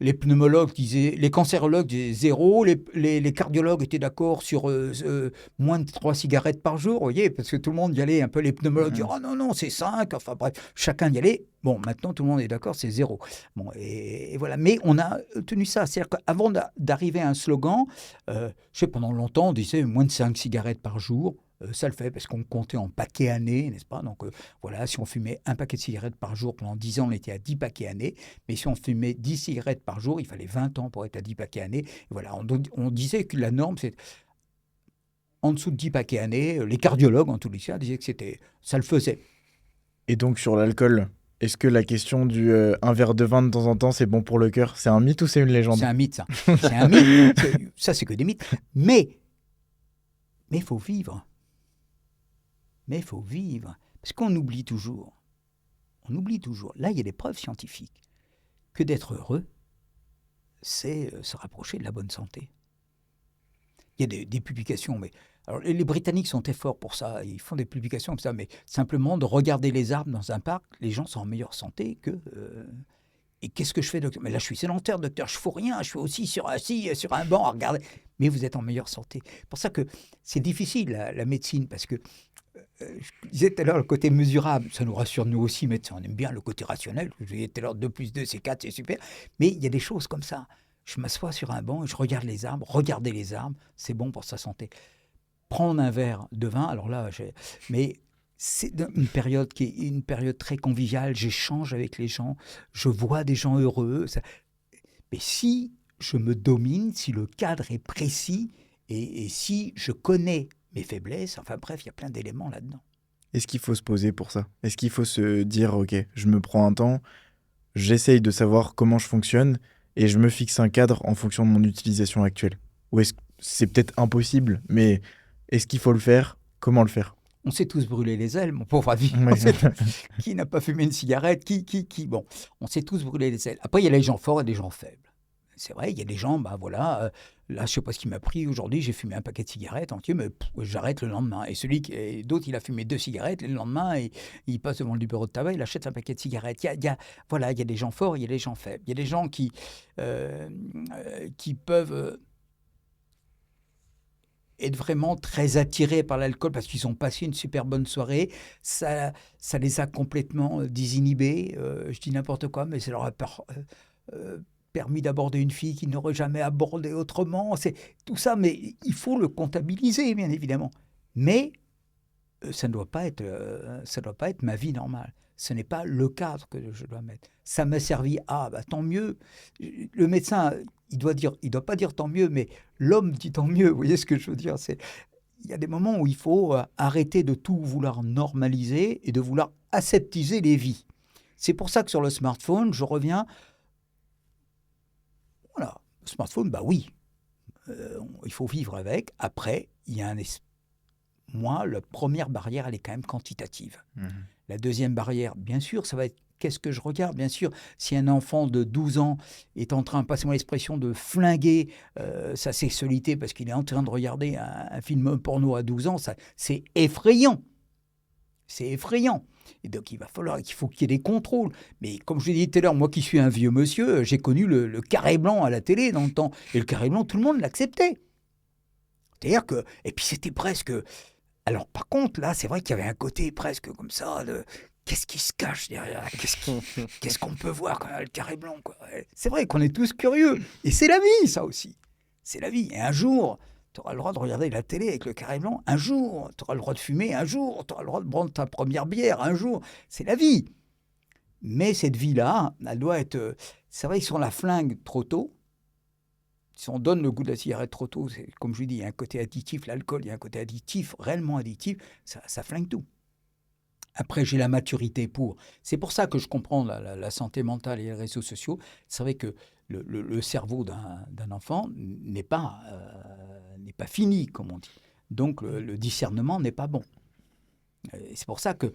Les pneumologues disaient, les cancérologues disaient 0, les cardiologues étaient d'accord sur moins de 3 cigarettes par jour, vous voyez, parce que tout le monde y allait, un peu les pneumologues disaient, oh non, c'est 5, enfin bref, chacun y allait. Bon, maintenant, tout le monde est d'accord, c'est 0. Bon, et voilà. Mais on a tenu ça. C'est-à-dire qu'avant d'arriver à un slogan, je sais, pendant longtemps, on disait moins de 5 cigarettes par jour. Ça le fait parce qu'on comptait en paquets années, n'est-ce pas ? Donc voilà, si on fumait un paquet de cigarettes par jour, pendant 10 ans, on était à 10 paquets années. Mais si on fumait 10 cigarettes par jour, il fallait 20 ans pour être à 10 paquets années. Et voilà, on disait que la norme, c'est en dessous de 10 paquets années. Les cardiologues, en tous les cas, disaient que ça le faisait. Et donc sur l'alcool, est-ce que la question du un verre de vin de temps en temps, c'est bon pour le cœur, c'est un mythe ou c'est une légende ? C'est un mythe, ça. C'est un mythe. Ça, c'est que des mythes. Mais il faut vivre. Mais il faut vivre, parce qu'on oublie toujours. Là, il y a des preuves scientifiques que d'être heureux, c'est se rapprocher de la bonne santé. Il y a des publications, mais alors, les Britanniques sont très forts pour ça. Ils font des publications comme ça, mais simplement de regarder les arbres dans un parc, les gens sont en meilleure santé que... Et qu'est-ce que je fais, docteur ? Mais là, je suis sédentaire, docteur, je ne fous rien, je suis aussi assis sur un banc à regarder. Mais vous êtes en meilleure santé. C'est pour ça que c'est difficile, la médecine, parce que je disais tout à l'heure, le côté mesurable, ça nous rassure nous aussi, médecins. On aime bien le côté rationnel. Je disais tout à l'heure, 2 + 2, c'est 4, c'est super. Mais il y a des choses comme ça. Je m'assois sur un banc et je regarde les arbres. Regarder les arbres, c'est bon pour sa santé. Prendre un verre de vin, alors là, mais c'est une période qui est une période très conviviale. J'échange avec les gens. Je vois des gens heureux. Mais si je me domine, si le cadre est précis et si je connais mes faiblesses, enfin bref, il y a plein d'éléments là-dedans. Est-ce qu'il faut se poser pour ça ? Est-ce qu'il faut se dire, ok, je me prends un temps, j'essaye de savoir comment je fonctionne et je me fixe un cadre en fonction de mon utilisation actuelle ? Ou est-ce que c'est peut-être impossible, mais est-ce qu'il faut le faire ? Comment le faire ? On s'est tous brûlé les ailes, mon pauvre ami. Ouais. Qui n'a pas fumé une cigarette ? Bon, on s'est tous brûlé les ailes. Après, il y a les gens forts et les gens faibles. C'est vrai, il y a des gens, là, je ne sais pas ce qui m'a pris aujourd'hui, j'ai fumé un paquet de cigarettes entier, mais j'arrête le lendemain. Et d'autres, il a fumé 2 cigarettes, et le lendemain, il passe devant le bureau de tabac, il achète un paquet de cigarettes. Il y a des gens forts, il y a des gens faibles. Il y a des gens qui peuvent être vraiment très attirés par l'alcool parce qu'ils ont passé une super bonne soirée. Ça les a complètement désinhibés. Je dis n'importe quoi, mais ça leur a permis d'aborder une fille qu'ils n'auraient jamais abordée autrement. C'est tout ça, mais il faut le comptabiliser, bien évidemment. Mais ça ne doit pas être ma vie normale. Ce n'est pas le cadre que je dois mettre. Ça m'a servi tant mieux. Le médecin, il doit pas dire tant mieux, mais l'homme dit tant mieux. Vous voyez ce que je veux dire ? Il y a des moments où il faut arrêter de tout vouloir normaliser et de vouloir aseptiser les vies. C'est pour ça que sur le smartphone, je reviens. Voilà, le smartphone, oui, il faut vivre avec. Après, il y a moi, la première barrière, elle est quand même quantitative. La deuxième barrière, bien sûr, ça va être qu'est-ce que je regarde. Bien sûr, si un enfant de 12 ans est en train, passez-moi l'expression, de flinguer sa sexualité parce qu'il est en train de regarder un film porno à 12 ans, c'est effrayant. C'est effrayant. Et donc, il faut qu'il y ait des contrôles. Mais comme je l'ai dit tout à l'heure, moi qui suis un vieux monsieur, j'ai connu le carré blanc à la télé dans le temps. Et le carré blanc, tout le monde l'acceptait. C'est-à-dire que... Et puis, c'était presque... Alors, par contre, là, c'est vrai qu'il y avait un côté presque comme ça, qu'est-ce qui se cache derrière? Qu'est-ce qu'on peut voir quand il y a le carré blanc, quoi? C'est vrai qu'on est tous curieux. Et c'est la vie, ça aussi. C'est la vie. Et un jour, tu auras le droit de regarder la télé avec le carré blanc. Un jour, tu auras le droit de fumer. Un jour, tu auras le droit de prendre ta première bière. Un jour, c'est la vie. Mais cette vie-là, elle doit être... C'est vrai que si on la flingue trop tôt, si on donne le goût de la cigarette trop tôt, c'est, comme je vous dis, il y a un côté additif, l'alcool, il y a un côté additif, réellement additif, ça flingue tout. Après, j'ai la maturité pour. C'est pour ça que je comprends la santé mentale et les réseaux sociaux. C'est vrai que le cerveau d'un enfant n'est pas fini, comme on dit. Donc, le discernement n'est pas bon. Et c'est pour ça que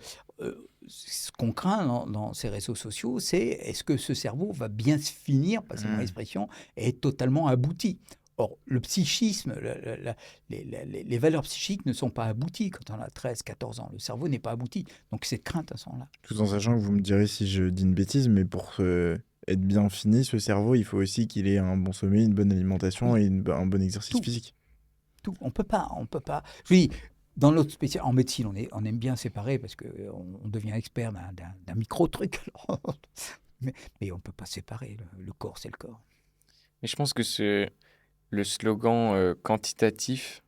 ce qu'on craint dans ces réseaux sociaux, c'est est-ce que ce cerveau va bien se finir, passez mon expression, et être totalement abouti. Or, le psychisme, les valeurs psychiques ne sont pas abouties quand on a 13, 14 ans. Le cerveau n'est pas abouti. Donc, cette crainte à ce moment-là. Tout en sachant que vous me direz si je dis une bêtise, mais pour être bien fini, ce cerveau, il faut aussi qu'il ait un bon sommeil, une bonne alimentation et un bon exercice physique. Tout. On peut pas. Je dis, dans notre spécialité, en médecine, on aime bien séparer parce qu'on devient expert d'un micro-truc. Mais on ne peut pas séparer. Le corps, c'est le corps. Et je pense que le slogan quantitatif,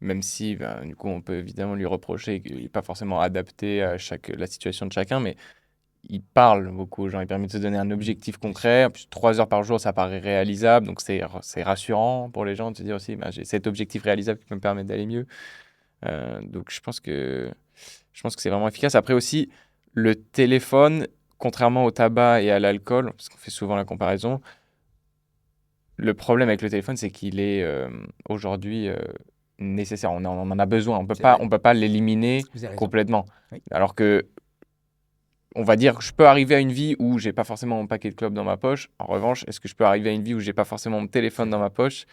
même si du coup on peut évidemment lui reprocher qu'il n'est pas forcément adapté à la situation de chacun, mais il parle beaucoup aux gens, il permet de se donner un objectif concret. En plus, 3 heures par jour, ça paraît réalisable, donc c'est rassurant pour les gens de se dire aussi, j'ai cet objectif réalisable qui peut me permettre d'aller mieux. Donc je pense que c'est vraiment efficace. Après aussi, le téléphone, contrairement au tabac et à l'alcool, parce qu'on fait souvent la comparaison, le problème avec le téléphone, c'est qu'il est aujourd'hui nécessaire. On en a besoin. On peut pas l'éliminer complètement. Oui. Alors que, on va dire, je peux arriver à une vie où j'ai pas forcément mon paquet de clopes dans ma poche. En revanche, est-ce que je peux arriver à une vie où j'ai pas forcément mon téléphone dans ma poche?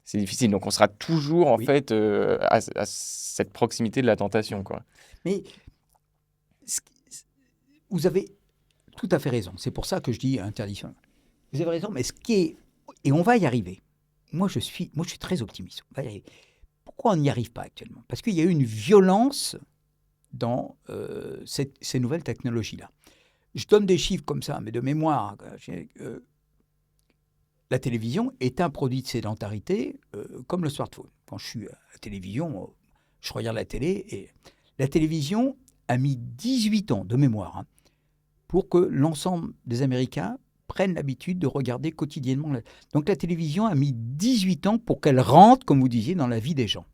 C'est difficile. Donc, on sera toujours en fait à cette proximité de la tentation, quoi. Mais vous avez tout à fait raison. C'est pour ça que je dis interdiction. Vous avez raison. Mais ce qui est et on va y arriver. Moi, je suis très optimiste. On va y arriver. Pourquoi on n'y arrive pas actuellement? Parce qu'il y a eu une violence dans ces nouvelles technologies-là. Je donne des chiffres comme ça, mais de mémoire. La télévision est un produit de sédentarité comme le smartphone. Quand je suis à la télévision, je regarde la télé et la télévision a mis 18 ans de mémoire pour que l'ensemble des Américains prennent l'habitude de regarder quotidiennement. Donc la télévision a mis 18 ans pour qu'elle rentre, comme vous disiez, dans la vie des gens.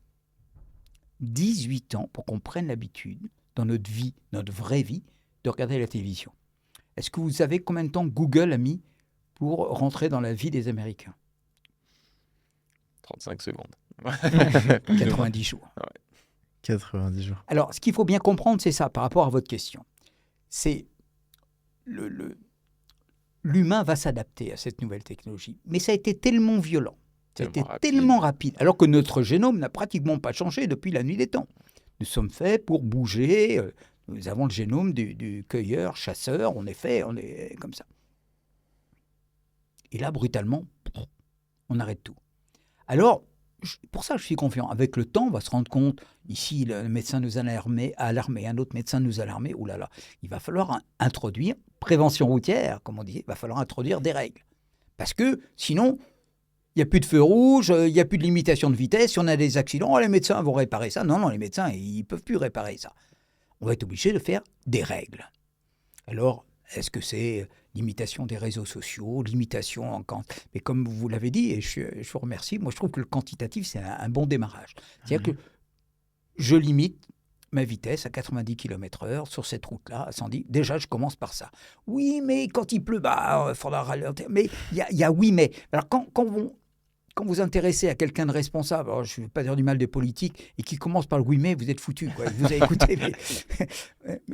18 ans pour qu'on prenne l'habitude, dans notre vie, notre vraie vie, de regarder la télévision. Est-ce que vous savez combien de temps Google a mis pour rentrer dans la vie des Américains? 35 secondes. 90 jours. Ouais. 90 jours. Alors, ce qu'il faut bien comprendre, c'est ça, par rapport à votre question. C'est l'humain va s'adapter à cette nouvelle technologie. Mais ça a été tellement violent, ça a été tellement rapide, alors que notre génome n'a pratiquement pas changé depuis la nuit des temps. Nous sommes faits pour bouger, nous avons le génome du cueilleur, chasseur, on est comme ça. Et là, brutalement, on arrête tout. Alors, pour ça, je suis confiant. Avec le temps, on va se rendre compte, ici, le médecin nous a alarmé, un autre médecin nous a alarmé, oh là là, il va falloir introduire, prévention routière, comme on dit, il va falloir introduire des règles. Parce que, sinon, il n'y a plus de feu rouge, il n'y a plus de limitation de vitesse, si on a des accidents, les médecins vont réparer ça. Non, les médecins, ils ne peuvent plus réparer ça. On va être obligé de faire des règles. Alors, est-ce que c'est limitation des réseaux sociaux, limitation en quantité? Mais comme vous l'avez dit, et je vous remercie, moi je trouve que le quantitatif, c'est un bon démarrage. C'est-à-dire que je limite ma vitesse à 90 km/h sur cette route-là, à 110. Déjà, je commence par ça. Oui, mais quand il pleut, il faudra ralentir. Mais il y a oui, mais. Alors, quand vous intéressez à quelqu'un de responsable, alors je ne veux pas dire du mal des politiques, et qui commence par le oui mais, vous êtes foutu. Vous avez écouté mais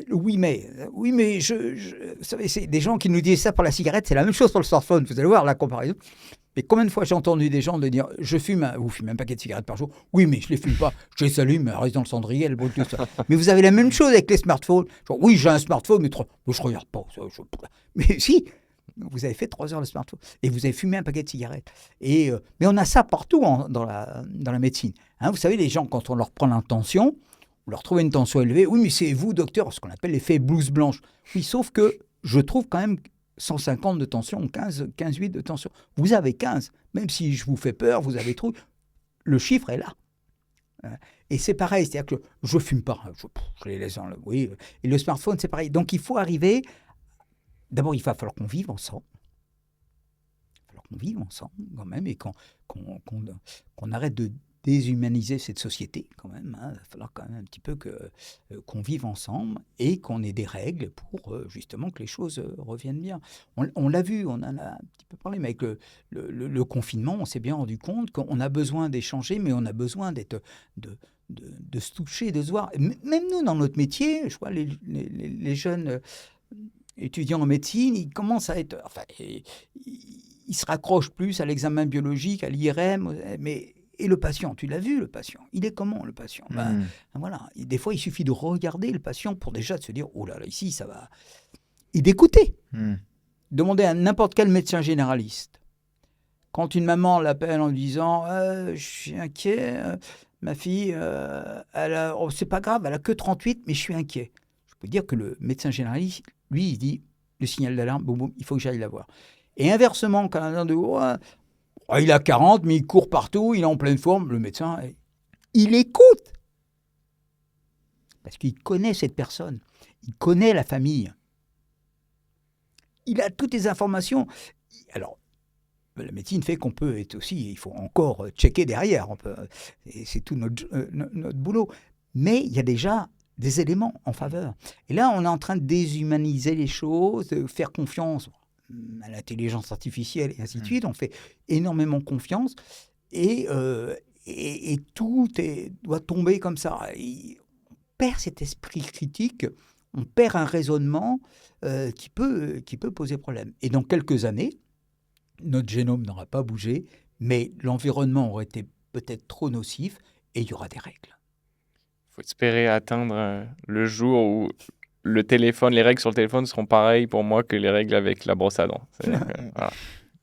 le oui mais, vous savez, c'est des gens qui nous disent ça pour la cigarette, c'est la même chose pour le smartphone. Vous allez voir la comparaison. Mais combien de fois j'ai entendu des gens de dire vous fumez un paquet de cigarettes par jour? Oui, mais je ne les fume pas, je les allume, elles restent dans le cendrier, elles brûlent tout ça. Mais vous avez la même chose avec les smartphones. Genre, oui, j'ai un smartphone, mais je ne regarde pas. Mais si, vous avez fait 3 heures de smartphone et vous avez fumé un paquet de cigarettes. Mais on a ça partout dans la médecine. Vous savez, les gens, quand on leur prend l'intention, Vous leur trouvez une tension élevée. Oui, mais c'est vous, docteur, ce qu'on appelle l'effet blouse blanche. Oui, sauf que je trouve quand même 150 de tension, 15,8 de tension. Vous avez 15. Même si je vous fais peur, vous avez trop. Le chiffre est là. Et c'est pareil, c'est-à-dire que je ne fume pas. Je les laisse dans le... Oui. Et le smartphone, c'est pareil. Donc, il faut arriver... D'abord, il va falloir qu'on vive ensemble. Il va falloir qu'on vive ensemble, quand même, et qu'on arrête de déshumaniser cette société, quand même. Il va falloir quand même un petit peu qu'on vive ensemble et qu'on ait des règles pour, justement, que les choses reviennent bien. On l'a vu, on en a un petit peu parlé, mais avec le confinement, on s'est bien rendu compte qu'on a besoin d'échanger, mais on a besoin de se toucher, de se voir. Même nous, dans notre métier, je vois les jeunes... étudiants en médecine, ils commencent à être... Enfin, ils se raccrochent plus à l'examen biologique, à l'IRM, mais... Et le patient, tu l'as vu, le patient. Il est comment, le patient? Voilà. Et des fois, il suffit de regarder le patient pour déjà se dire, oh là là, ici, ça va... Et d'écouter. Demandez à n'importe quel médecin généraliste. Quand une maman l'appelle en disant, je suis inquiet, ma fille, c'est pas grave, elle a que 38, mais je suis inquiet. Je peux dire que le médecin généraliste, lui, il dit, le signal d'alarme, boum, boum, il faut que j'aille la voir. Et inversement, quand on dit, il a 40, mais il court partout, il est en pleine forme, le médecin, il écoute. Parce qu'il connaît cette personne, il connaît la famille. Il a toutes les informations. Alors, la médecine fait qu'on peut être aussi, il faut encore checker derrière, et c'est tout notre boulot. Mais il y a déjà des éléments en faveur. Et là, on est en train de déshumaniser les choses, de faire confiance à l'intelligence artificielle et ainsi de suite. On fait énormément confiance et tout doit tomber comme ça. Et on perd cet esprit critique, on perd un raisonnement qui peut poser problème. Et dans quelques années, notre génome n'aura pas bougé, mais l'environnement aurait été peut-être trop nocif et il y aura des règles. Il faut espérer atteindre le jour où les règles sur le téléphone seront pareilles pour moi que les règles avec la brosse à dents. Voilà,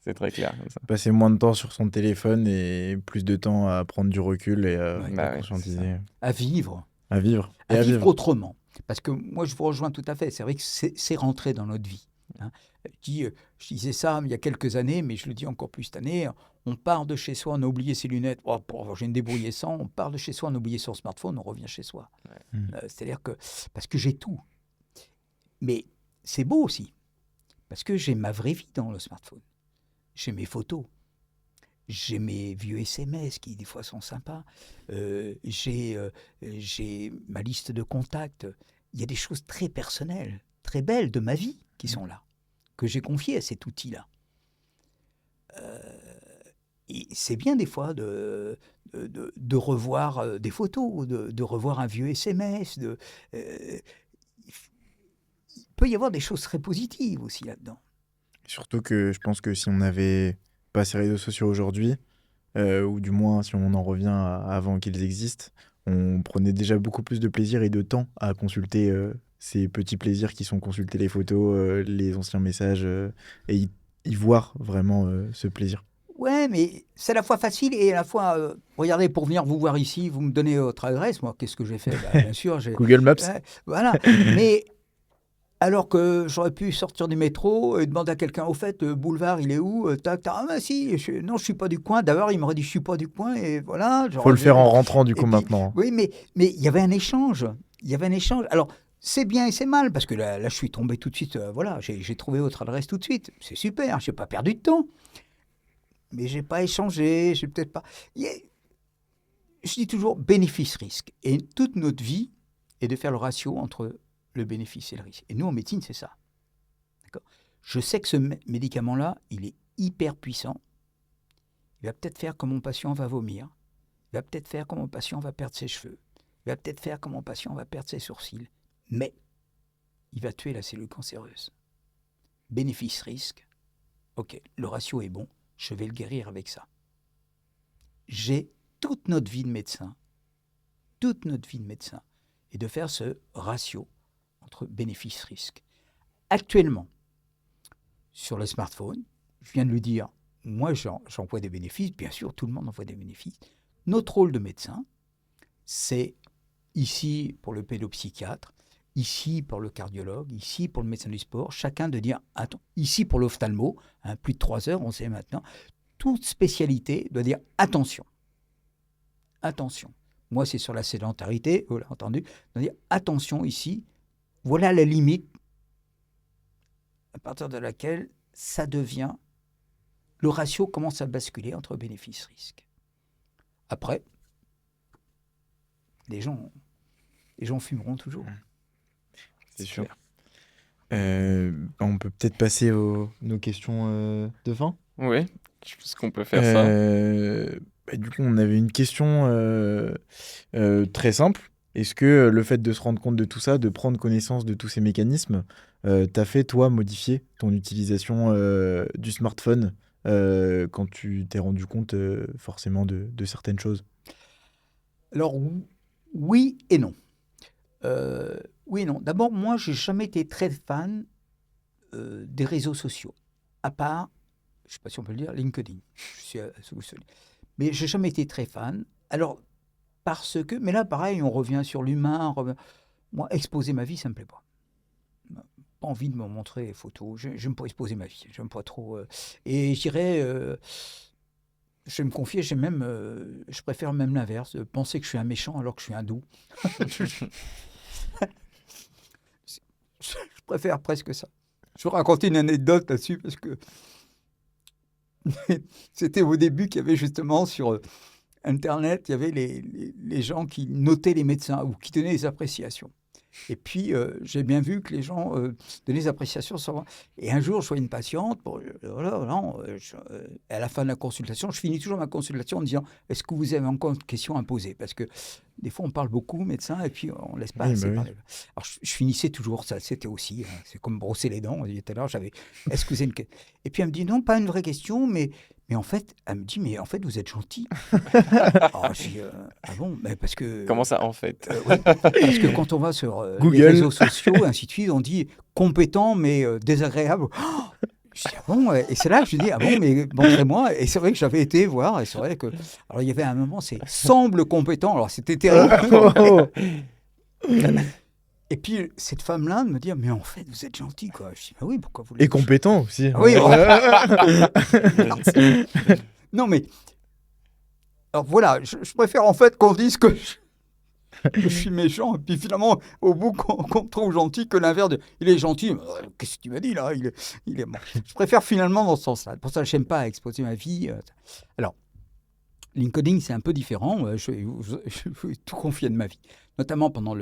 c'est très clair. Comme ça. Passer moins de temps sur son téléphone et plus de temps à prendre du recul et à conscientiser. À vivre. À vivre. À vivre autrement. Parce que moi, je vous rejoins tout à fait. C'est vrai que c'est rentré dans notre vie. Hein. Je disais ça il y a quelques années, mais je le dis encore plus cette année. On part de chez soi, on a oublié ses lunettes. J'ai me débrouillé sans. On part de chez soi, on a oublié son smartphone, on revient chez soi. Ouais. C'est-à-dire que... Parce que j'ai tout. Mais c'est beau aussi, parce que j'ai ma vraie vie dans le smartphone. J'ai mes photos, j'ai mes vieux SMS qui des fois sont sympas, j'ai ma liste de contacts. Il y a des choses très personnelles, très belles de ma vie qui sont là, que j'ai confiées à cet outil-là. Et c'est bien des fois de revoir des photos, de revoir un vieux SMS, il peut y avoir des choses très positives aussi là-dedans. Surtout que je pense que si on n'avait pas ces réseaux sociaux aujourd'hui, ou du moins si on en revient avant qu'ils existent, on prenait déjà beaucoup plus de plaisir et de temps à consulter ces petits plaisirs qui sont consulter les photos, les anciens messages, et y voir vraiment ce plaisir. Ouais, mais c'est à la fois facile et à la fois... regardez, pour venir vous voir ici, vous me donnez votre adresse. Moi, qu'est-ce que j'ai fait? Bien sûr, Google Maps. Voilà, mais... Alors que j'aurais pu sortir du métro et demander à quelqu'un, au fait, boulevard, il est où? Si, non, je suis pas du coin. D'abord, il m'aurait dit, je suis pas du coin, et voilà. Faut le faire en rentrant, du coup, maintenant. Oui, mais il y avait un échange. Il y avait un échange. Alors, c'est bien et c'est mal, parce que là je suis tombé tout de suite, voilà, j'ai trouvé votre adresse tout de suite. C'est super, j'ai pas perdu de temps. Mais j'ai pas échangé, j'ai peut-être pas... Je dis toujours bénéfice-risque. Et toute notre vie est de faire le ratio entre le bénéfice et le risque. Et nous, en médecine, c'est ça. D'accord ? Je sais que ce médicament-là, il est hyper puissant. Il va peut-être faire que mon patient va vomir. Il va peut-être faire que mon patient va perdre ses cheveux. Il va peut-être faire que mon patient va perdre ses sourcils. Mais il va tuer la cellule cancéreuse. Bénéfice-risque. OK, le ratio est bon. Je vais le guérir avec ça. J'ai toute notre vie de médecin, et de faire ce ratio entre bénéfice-risque. Actuellement, sur le smartphone, je viens de le dire, moi j'en vois des bénéfices, bien sûr, tout le monde en voit des bénéfices. Notre rôle de médecin, c'est ici pour le pédopsychiatre, ici pour le cardiologue, ici pour le médecin du sport, chacun de dire, attends, ici pour l'ophtalmo, plus de 3 heures, on sait maintenant, toute spécialité doit dire attention. Attention. Moi, c'est sur la sédentarité, vous l'avez entendu, doit dire attention ici, voilà la limite à partir de laquelle ça devient, le ratio commence à basculer entre bénéfice-risque. Après, les gens fumeront toujours. C'est sûr. On peut peut-être passer nos questions de fin. Oui, je pense qu'on peut faire ça. Du coup, on avait une question très simple. Est-ce que le fait de se rendre compte de tout ça, de prendre connaissance de tous ces mécanismes, t'a fait, toi, modifier ton utilisation du smartphone quand tu t'es rendu compte forcément de certaines choses? Alors, oui et non. Oui et non. D'abord, moi, j'ai jamais été très fan des réseaux sociaux, à part, je ne sais pas si on peut le dire, LinkedIn. Je suis mais j'ai jamais été très fan. Alors, parce que, mais là, pareil, on revient sur l'humain. Moi, exposer ma vie, ça me plaît pas. Pas envie de me montrer les photos. J'aime pas exposer ma vie. J'aime pas trop. Et je dirais, je vais me confier, je préfère même l'inverse, penser que je suis un méchant alors que je suis un doux. Je préfère presque ça. Je vais vous raconter une anecdote là-dessus parce que c'était au début qu'il y avait justement sur Internet, il y avait les gens qui notaient les médecins ou qui donnaient des appréciations. Et puis, j'ai bien vu que les gens donnaient des appréciations sur... Et un jour, je vois une patiente, à la fin de la consultation, je finis toujours ma consultation en disant « Est-ce que vous avez encore une question à poser ?» Parce que des fois, on parle beaucoup, médecin, et puis on ne laisse pas assez parler. Alors, je finissais toujours, ça, c'était aussi, c'est comme brosser les dents. Tout à l'heure, j'avais « Est-ce que vous avez une question ?» Et puis, elle me dit « Non, pas une vraie question, mais en fait, elle me dit, mais en fait, vous êtes gentil. » Alors, je dis, ah bon, mais parce que... Comment ça, en fait? Oui, parce que quand on va sur Google, les réseaux sociaux, ainsi de suite, on dit compétent, mais désagréable. Oh, je dis, ah bon, et c'est là que je dis, ah bon, mais montrez-moi. Et c'est vrai que j'avais été voir, et c'est vrai que... Alors, il y avait un moment, c'est semble compétent. Alors, c'était terrible. Et puis, cette femme-là me dit, mais en fait, vous êtes gentil, quoi. Je dis, ah oui, pourquoi vous... Et compétent aussi. Oui, non, mais... Alors voilà, je préfère en fait qu'on dise que je suis méchant, et puis finalement, au bout, qu'on trouve gentil que l'inverse de... Il est gentil, qu'est-ce que tu m'as dit là, il est bon. Je préfère finalement dans ce sens-là. Pour ça, je n'aime pas exposer ma vie. Alors, LinkedIn, c'est un peu différent. Je vais tout confier de ma vie. Notamment pendant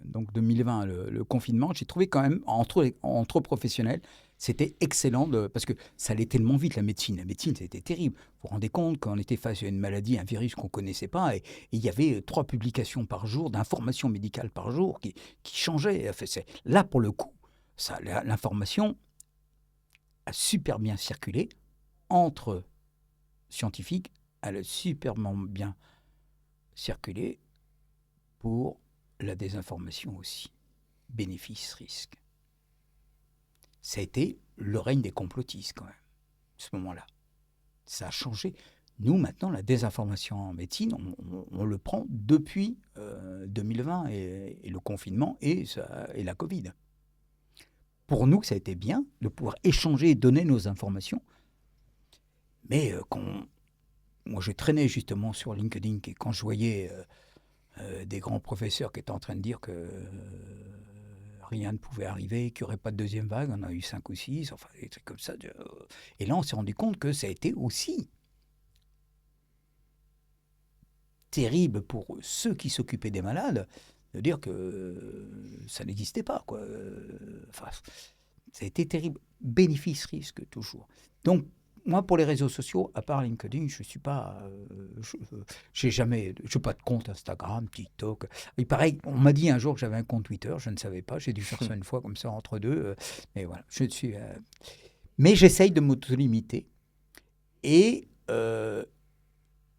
donc 2020, le confinement, j'ai trouvé quand même, entre professionnels, c'était excellent parce que ça allait tellement vite, la médecine. La médecine, c'était terrible. Vous vous rendez compte qu'on était face à une maladie, un virus qu'on ne connaissait pas, et il y avait 3 publications par jour, d'informations médicales par jour qui changeaient. Là, pour le coup, l'information a super bien circulé entre scientifiques, elle a superbement bien circulé pour la désinformation aussi. Bénéfice-risque. Ça a été le règne des complotistes quand même, à ce moment-là. Ça a changé. Nous, maintenant, la désinformation en médecine, on le prend depuis 2020 et le confinement et la Covid. Pour nous, ça a été bien de pouvoir échanger et donner nos informations. Mais moi, je traînais justement sur LinkedIn et quand je voyais des grands professeurs qui étaient en train de dire que rien ne pouvait arriver, qu'il n'y aurait pas de deuxième vague, on a eu 5 ou 6, enfin des trucs comme ça. Et là, on s'est rendu compte que ça a été aussi terrible pour ceux qui s'occupaient des malades de dire que ça n'existait pas, quoi. Enfin, ça a été terrible. Bénéfice-risque, toujours. Donc, moi, pour les réseaux sociaux, à part LinkedIn, je suis pas, j'ai pas de compte Instagram, TikTok. Il paraît, on m'a dit un jour que j'avais un compte Twitter, je ne savais pas, j'ai dû faire ça une fois comme ça entre deux. Mais voilà, je suis. Mais j'essaye de m'auto-limiter et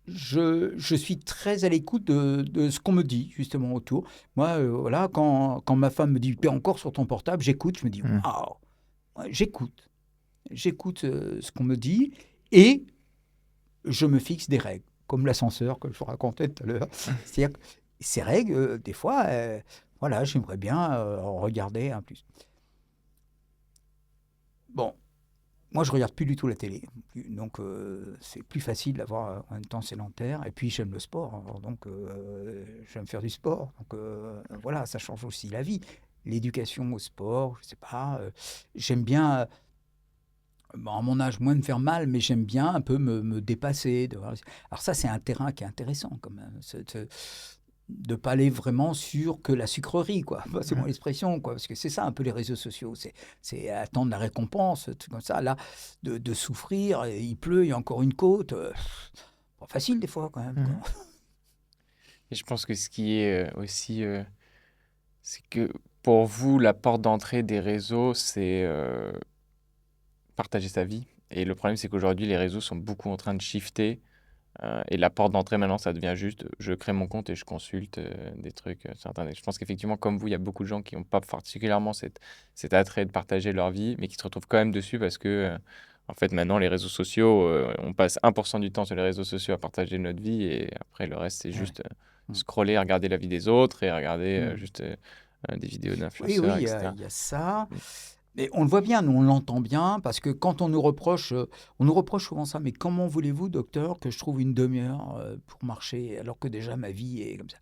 je suis très à l'écoute de ce qu'on me dit justement autour. Moi, voilà, quand ma femme me dit, t'es encore sur ton portable, j'écoute, je me dis, waouh, j'écoute. J'écoute ce qu'on me dit et je me fixe des règles, comme l'ascenseur que je vous racontais tout à l'heure. C'est-à-dire, ces règles, des fois, voilà, j'aimerais bien en regarder un plus. Bon, moi, je regarde plus du tout la télé, donc c'est plus facile d'avoir en même temps sédentaire. Et puis, j'aime le sport, alors donc j'aime faire du sport. Donc voilà, ça change aussi la vie. L'éducation au sport, je sais pas. J'aime bien, à mon âge, moins me faire mal, mais j'aime bien un peu me dépasser. Alors ça, c'est un terrain qui est intéressant quand même. De ne pas aller vraiment sur que la sucrerie, quoi. C'est mon expression, quoi. Parce que c'est ça un peu les réseaux sociaux. C'est attendre la récompense, tout comme ça. Là, de souffrir, il pleut, il y a encore une côte. Pas facile des fois, quand même. Quoi. Et je pense que ce qui est aussi, c'est que pour vous, la porte d'entrée des réseaux, c'est partager sa vie. Et le problème, c'est qu'aujourd'hui, les réseaux sont beaucoup en train de shifter. Et la porte d'entrée, maintenant, ça devient juste, je crée mon compte et je consulte des trucs sur Internet. Je pense qu'effectivement, comme vous, il y a beaucoup de gens qui n'ont pas particulièrement cet attrait de partager leur vie, mais qui se retrouvent quand même dessus parce que, en fait, maintenant, les réseaux sociaux, on passe 1% du temps sur les réseaux sociaux à partager notre vie et après, le reste, c'est juste scroller, regarder la vie des autres et regarder juste des vidéos d'influenceurs, Oui, etc. il y a ça. Mais on le voit bien, nous on l'entend bien, parce que quand on nous reproche souvent ça, mais comment voulez-vous, docteur, que je trouve une demi-heure pour marcher, alors que déjà ma vie est comme ça.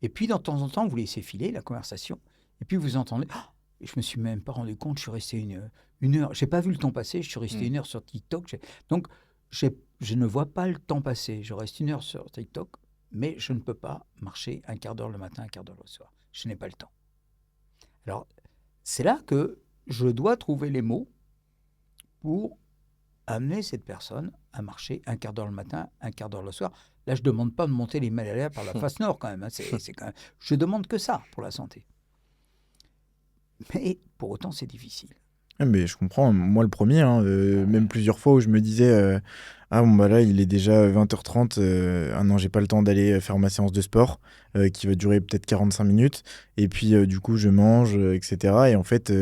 Et puis, de temps en temps, vous laissez filer la conversation, et puis vous entendez, et je me suis même pas rendu compte, je suis resté une heure, j'ai pas vu le temps passer, je suis resté une heure sur TikTok. Donc, je ne vois pas le temps passer, je reste une heure sur TikTok, mais je ne peux pas marcher un quart d'heure le matin, un quart d'heure le soir. Je n'ai pas le temps. Alors, c'est là que je dois trouver les mots pour amener cette personne à marcher un quart d'heure le matin, un quart d'heure le soir. Là, je ne demande pas de monter les Himalayas par la face nord quand même. Hein. C'est quand même... Je demande que ça pour la santé. Mais pour autant, c'est difficile. Mais je comprends, moi le premier, même plusieurs fois où je me disais ah bon bah là il est déjà 20h30, ah non j'ai pas le temps d'aller faire ma séance de sport qui va durer peut-être 45 minutes et puis du coup je mange etc. Et en fait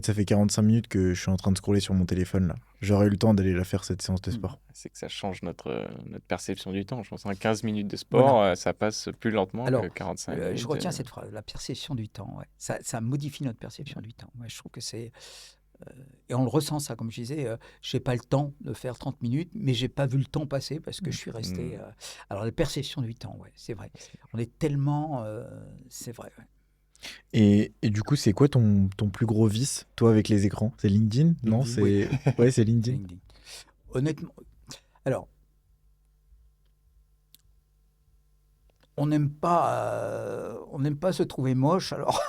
ça fait 45 minutes que je suis en train de scroller sur mon téléphone là. J'aurais eu le temps d'aller la faire cette séance de sport. C'est que ça change notre perception du temps. Je pense qu'en 15 minutes de sport, ça passe plus lentement que 45 minutes. Je retiens cette phrase, la perception du temps. Ouais. Ça modifie notre perception du temps. Ouais, je trouve que c'est... et on le ressent ça, comme je disais, je n'ai pas le temps de faire 30 minutes, mais je n'ai pas vu le temps passer parce que je suis resté... Alors la perception du temps, ouais, c'est vrai. On est tellement... c'est vrai, ouais. Et du coup, c'est quoi ton plus gros vice, toi, avec les écrans? C'est LinkedIn? Non, c'est... Oui. Ouais, c'est LinkedIn. Honnêtement, alors, on n'aime pas se trouver moche, alors...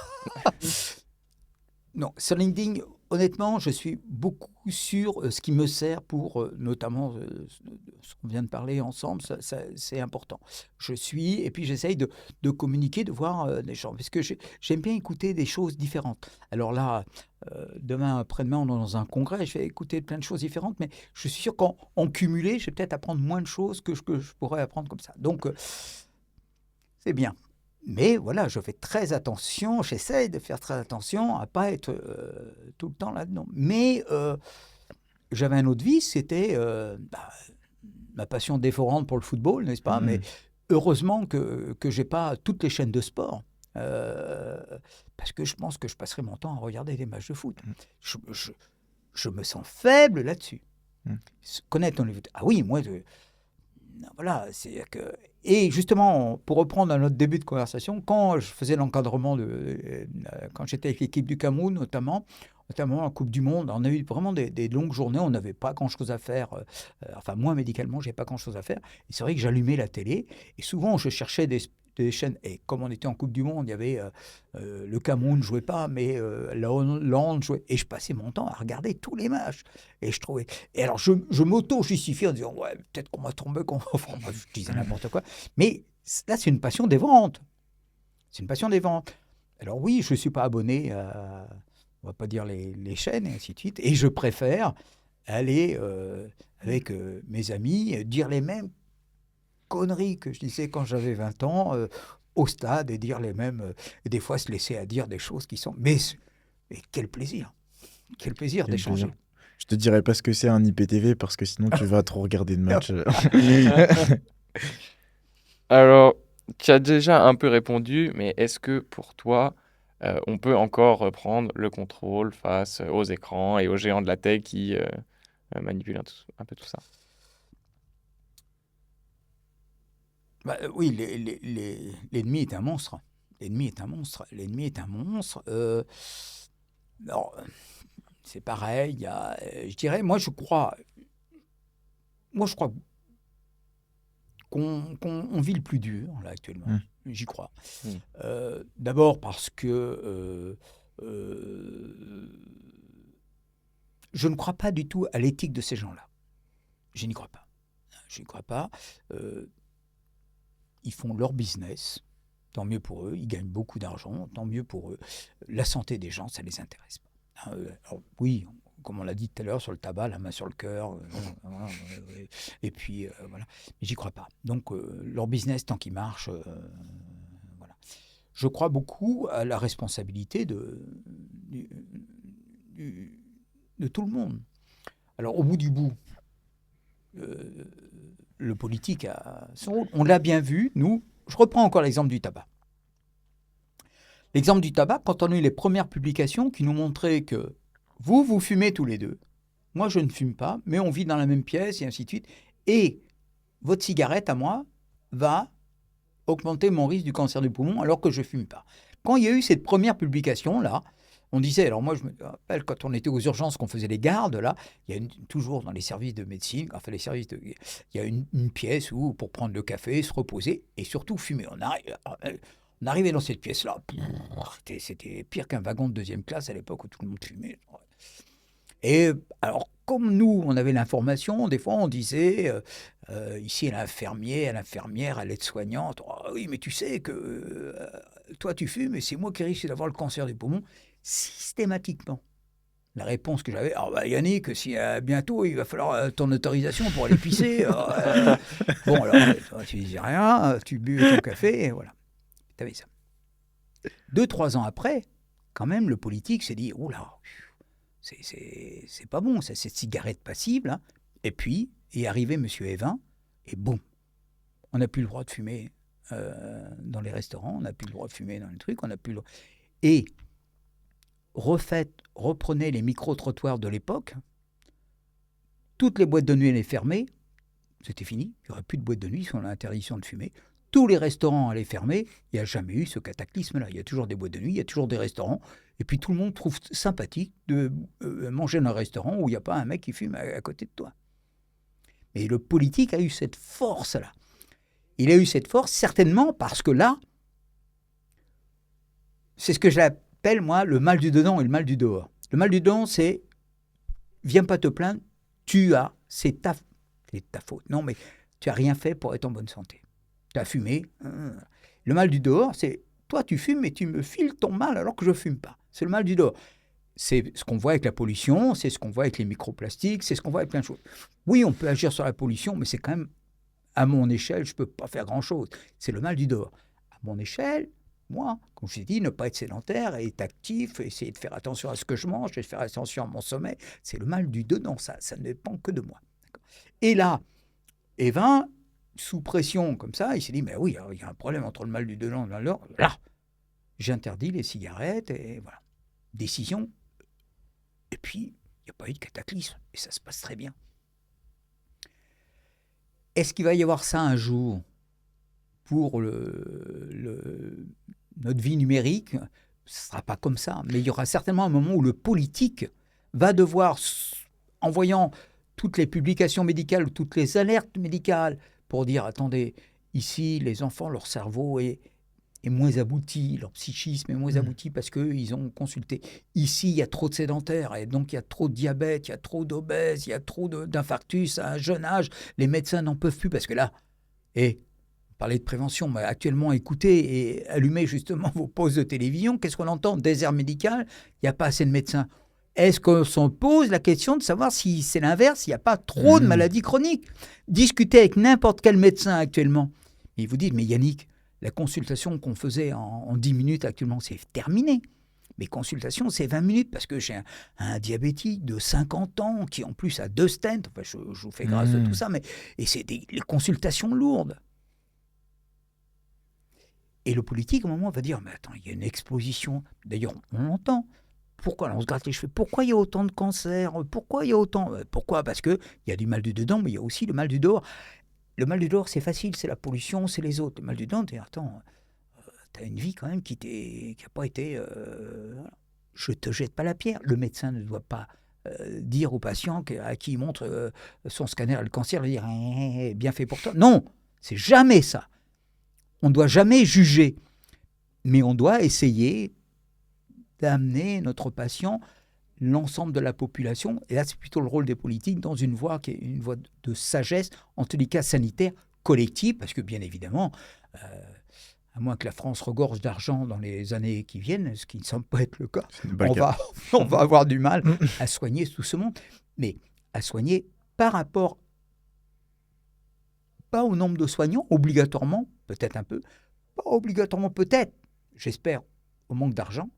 Non, sur LinkedIn, honnêtement, je suis beaucoup sur ce qui me sert pour, notamment, ce qu'on vient de parler ensemble, c'est important. Je suis, et puis j'essaye de communiquer, de voir des gens, parce que j'aime bien écouter des choses différentes. Alors là, demain, après-demain, on est dans un congrès, je vais écouter plein de choses différentes, mais je suis sûr qu'en cumulé, je vais peut-être apprendre moins de choses que je pourrais apprendre comme ça. Donc, c'est bien. Mais voilà, je fais très attention, j'essaye de faire très attention à ne pas être tout le temps là-dedans. Mais j'avais un autre vice, c'était ma passion dévorante pour le football, n'est-ce pas? Mais heureusement que je n'ai pas toutes les chaînes de sport. Parce que je pense que je passerai mon temps à regarder des matchs de foot. Je me sens faible là-dessus. Connaître ton niveau. Ah oui, moi... Voilà, c'est que... Et justement, pour reprendre à notre début de conversation, quand je faisais l'encadrement, quand j'étais avec l'équipe du Cameroun, notamment en Coupe du Monde, on a eu vraiment des longues journées, on n'avait pas grand-chose à faire. Enfin, moi, médicalement, je n'avais pas grand-chose à faire. Et c'est vrai que j'allumais la télé, et souvent, je cherchais des chaînes. Et comme on était en Coupe du Monde, il y avait le Cameroun ne jouait pas, mais la Hollande jouait. Et je passais mon temps à regarder tous les matchs. Et je trouvais. Et alors, je m'auto-justifiais en disant ouais, peut-être qu'on m'a trompé, enfin, je disais n'importe quoi. Mais là, c'est une passion dévorante. C'est une passion dévorante. Alors oui, je ne suis pas abonné à, on va pas dire les chaînes et ainsi de suite. Et je préfère aller avec mes amis, dire les mêmes conneries que je disais quand j'avais 20 ans au stade et dire les mêmes, et des fois se laisser à dire des choses qui sont... Mais quel plaisir d'échanger. Plaisir. Je te dirai pas ce que c'est un IPTV parce que sinon tu vas trop regarder de matchs. Alors, tu as déjà un peu répondu, mais est-ce que pour toi, on peut encore reprendre le contrôle face aux écrans et aux géants de la tech qui manipulent un peu tout ça? Bah, oui, l'ennemi est un monstre. L'ennemi est un monstre. L'ennemi est un monstre. Alors, c'est pareil. Je dirais, moi, je crois qu'on vit le plus dur, là, actuellement. Mm. J'y crois. Mm. D'abord parce que je ne crois pas du tout à l'éthique de ces gens-là. Je n'y crois pas. Je n'y crois pas. Ils font leur business, tant mieux pour eux, ils gagnent beaucoup d'argent, tant mieux pour eux. La santé des gens, ça ne les intéresse pas. Alors, oui, comme on l'a dit tout à l'heure, sur le tabac, la main sur le cœur, et puis voilà. Mais j'y crois pas. Donc, leur business, tant qu'il marche, voilà. Je crois beaucoup à la responsabilité de tout le monde. Alors, au bout du bout, le politique a son rôle. On l'a bien vu, nous. Je reprends encore l'exemple du tabac. L'exemple du tabac, quand on a eu les premières publications qui nous montraient que vous fumez tous les deux, moi je ne fume pas, mais on vit dans la même pièce et ainsi de suite, et votre cigarette à moi va augmenter mon risque du cancer du poumon alors que je ne fume pas. Quand il y a eu cette première publication-là, on disait, alors moi je me rappelle quand on était aux urgences, qu'on faisait les gardes, là, il y a toujours dans les services de médecine, enfin il y a une pièce où pour prendre le café, se reposer et surtout fumer. On arrivait dans cette pièce-là, c'était pire qu'un wagon de deuxième classe à l'époque où tout le monde fumait. Et alors comme nous, on avait l'information, des fois on disait, ici à l'infirmière, à l'aide-soignante, oh, oui mais tu sais que toi tu fumes et c'est moi qui risque d'avoir le cancer du poumon. Systématiquement. La réponse que j'avais, Yannick, si bientôt il va falloir ton autorisation pour aller pisser. Bon, alors, tu disais rien, tu buvais ton café, et voilà. Tu avais ça. 2-3 ans après, quand même, le politique s'est dit, oula, c'est pas bon, ça, cette cigarette passive, là. Et puis, est arrivé M. Evin, et boum, on n'a plus le droit de fumer dans les restaurants, on n'a plus le droit de fumer dans les trucs, on n'a plus le droit. Et reprenez les micro-trottoirs de l'époque, toutes les boîtes de nuit allaient fermer, c'était fini, il n'y aurait plus de boîtes de nuit sur l'interdiction de fumer, tous les restaurants allaient fermer, il n'y a jamais eu ce cataclysme-là, il y a toujours des boîtes de nuit, il y a toujours des restaurants, et puis tout le monde trouve sympathique de manger dans un restaurant où il n'y a pas un mec qui fume à côté de toi. Mais le politique a eu cette force-là. Il a eu cette force certainement parce que là, c'est ce que j'appelle, moi, le mal du dedans et le mal du dehors. Le mal du dedans, c'est « viens pas te plaindre, c'est ta faute. Non, mais tu n'as rien fait pour être en bonne santé. Tu as fumé. » Le mal du dehors, c'est « toi, tu fumes et tu me files ton mal alors que je ne fume pas. » C'est le mal du dehors. C'est ce qu'on voit avec la pollution, c'est ce qu'on voit avec les microplastiques, c'est ce qu'on voit avec plein de choses. Oui, on peut agir sur la pollution, mais c'est quand même, à mon échelle, je ne peux pas faire grand-chose. C'est le mal du dehors. À mon échelle, moi, comme je t'ai dit, ne pas être sédentaire, être actif, essayer de faire attention à ce que je mange, de faire attention à mon sommeil, c'est le mal du dedans, ça ne dépend que de moi. Et là, Evin, sous pression comme ça, il s'est dit, mais oui, il y a un problème entre le mal du dedans et le mal du dehors. Là, j'interdis les cigarettes, et voilà. Décision. Et puis, il n'y a pas eu de cataclysme, et ça se passe très bien. Est-ce qu'il va y avoir ça un jour pour notre vie numérique? Ce ne sera pas comme ça, mais il y aura certainement un moment où le politique va devoir, en voyant toutes les publications médicales, toutes les alertes médicales, pour dire, attendez, ici, les enfants, leur cerveau est moins abouti, leur psychisme est moins abouti parce qu'ils ont consulté. Ici, il y a trop de sédentaires, et donc il y a trop de diabète, il y a trop d'obèses, il y a trop d'infarctus à un jeune âge. Les médecins n'en peuvent plus parce que là, parler de prévention, mais actuellement, écoutez et allumez justement vos pauses de télévision. Qu'est-ce qu'on entend? Désert médical, il n'y a pas assez de médecins. Est-ce qu'on se pose la question de savoir si c'est l'inverse, il n'y a pas trop de maladies chroniques? Discutez avec n'importe quel médecin actuellement. Et ils vous disent, mais Yannick, la consultation qu'on faisait en 10 minutes actuellement, c'est terminé. Mes consultations, c'est 20 minutes parce que j'ai un diabétique de 50 ans qui en plus a 2 stents. Enfin, je vous fais grâce de tout ça, et c'est les consultations lourdes. Et le politique, à un moment, va dire, mais attends, il y a une exposition. D'ailleurs, on l'entend. Pourquoi on se gratte les cheveux? Pourquoi il y a autant de cancers? Pourquoi il y a autant? Pourquoi? Parce qu'il y a du mal du dedans, mais il y a aussi le mal du dehors. Le mal du dehors, c'est facile, c'est la pollution, c'est les autres. Le mal du dedans, attends, t'as une vie quand même qui n'a pas été... voilà. Je ne te jette pas la pierre. Le médecin ne doit pas dire au patient à qui il montre son scanner le cancer, lui dire bien fait pour toi. Non, c'est jamais ça. On ne doit jamais juger, mais on doit essayer d'amener notre patient, l'ensemble de la population, et là c'est plutôt le rôle des politiques, dans une voie qui est une voie de sagesse, en tous les cas sanitaire, collective, parce que bien évidemment, à moins que la France regorge d'argent dans les années qui viennent, ce qui ne semble pas être le cas, on va avoir du mal à soigner tout ce monde, mais à soigner par rapport, pas au nombre de soignants, obligatoirement, peut-être un peu, pas obligatoirement peut-être, j'espère, au manque d'argent,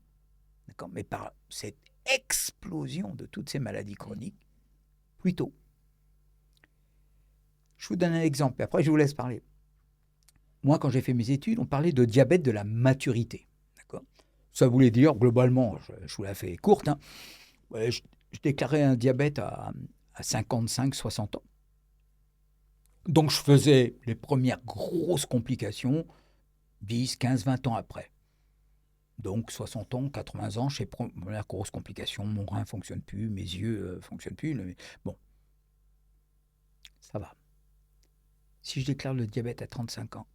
d'accord, mais par cette explosion de toutes ces maladies chroniques, plutôt. Je vous donne un exemple, et après je vous laisse parler. Moi, quand j'ai fait mes études, on parlait de diabète de la maturité. D'accord ? Ça voulait dire, globalement, je vous la fais courte, hein, je déclarais un diabète à 55-60 ans. Donc, je faisais les premières grosses complications 10, 15, 20 ans après. Donc, 60 ans, 80 ans, j'ai première grosse complication, mon rein ne fonctionne plus, mes yeux ne fonctionnent plus. Bon, ça va. Si je déclare le diabète à 35 ans,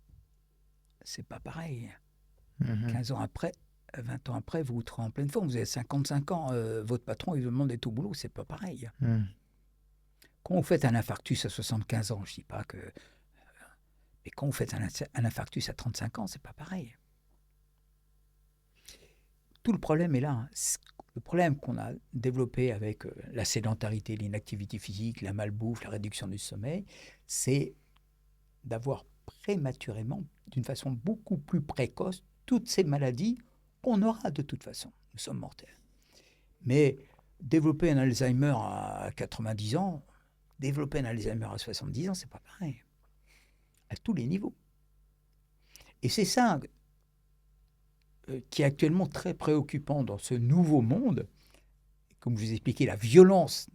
c'est pas pareil. 15 ans après, 20 ans après, vous vous trouvez en pleine forme. Vous avez 55 ans, votre patron, il vous demande d'être au boulot, c'est pas pareil. Quand vous faites un infarctus à 75 ans, je dis pas que... mais quand vous faites un infarctus à 35 ans, c'est pas pareil. Tout le problème est là. Hein. Le problème qu'on a développé avec la sédentarité, l'inactivité physique, la malbouffe, la réduction du sommeil, c'est d'avoir prématurément, d'une façon beaucoup plus précoce, toutes ces maladies qu'on aura de toute façon. Nous sommes mortels. Mais développer un Alzheimer à 90 ans, développer un Alzheimer à 70 ans, c'est pas pareil. À tous les niveaux. Et c'est ça qui est actuellement très préoccupant dans ce nouveau monde. Comme je vous ai expliqué, la violence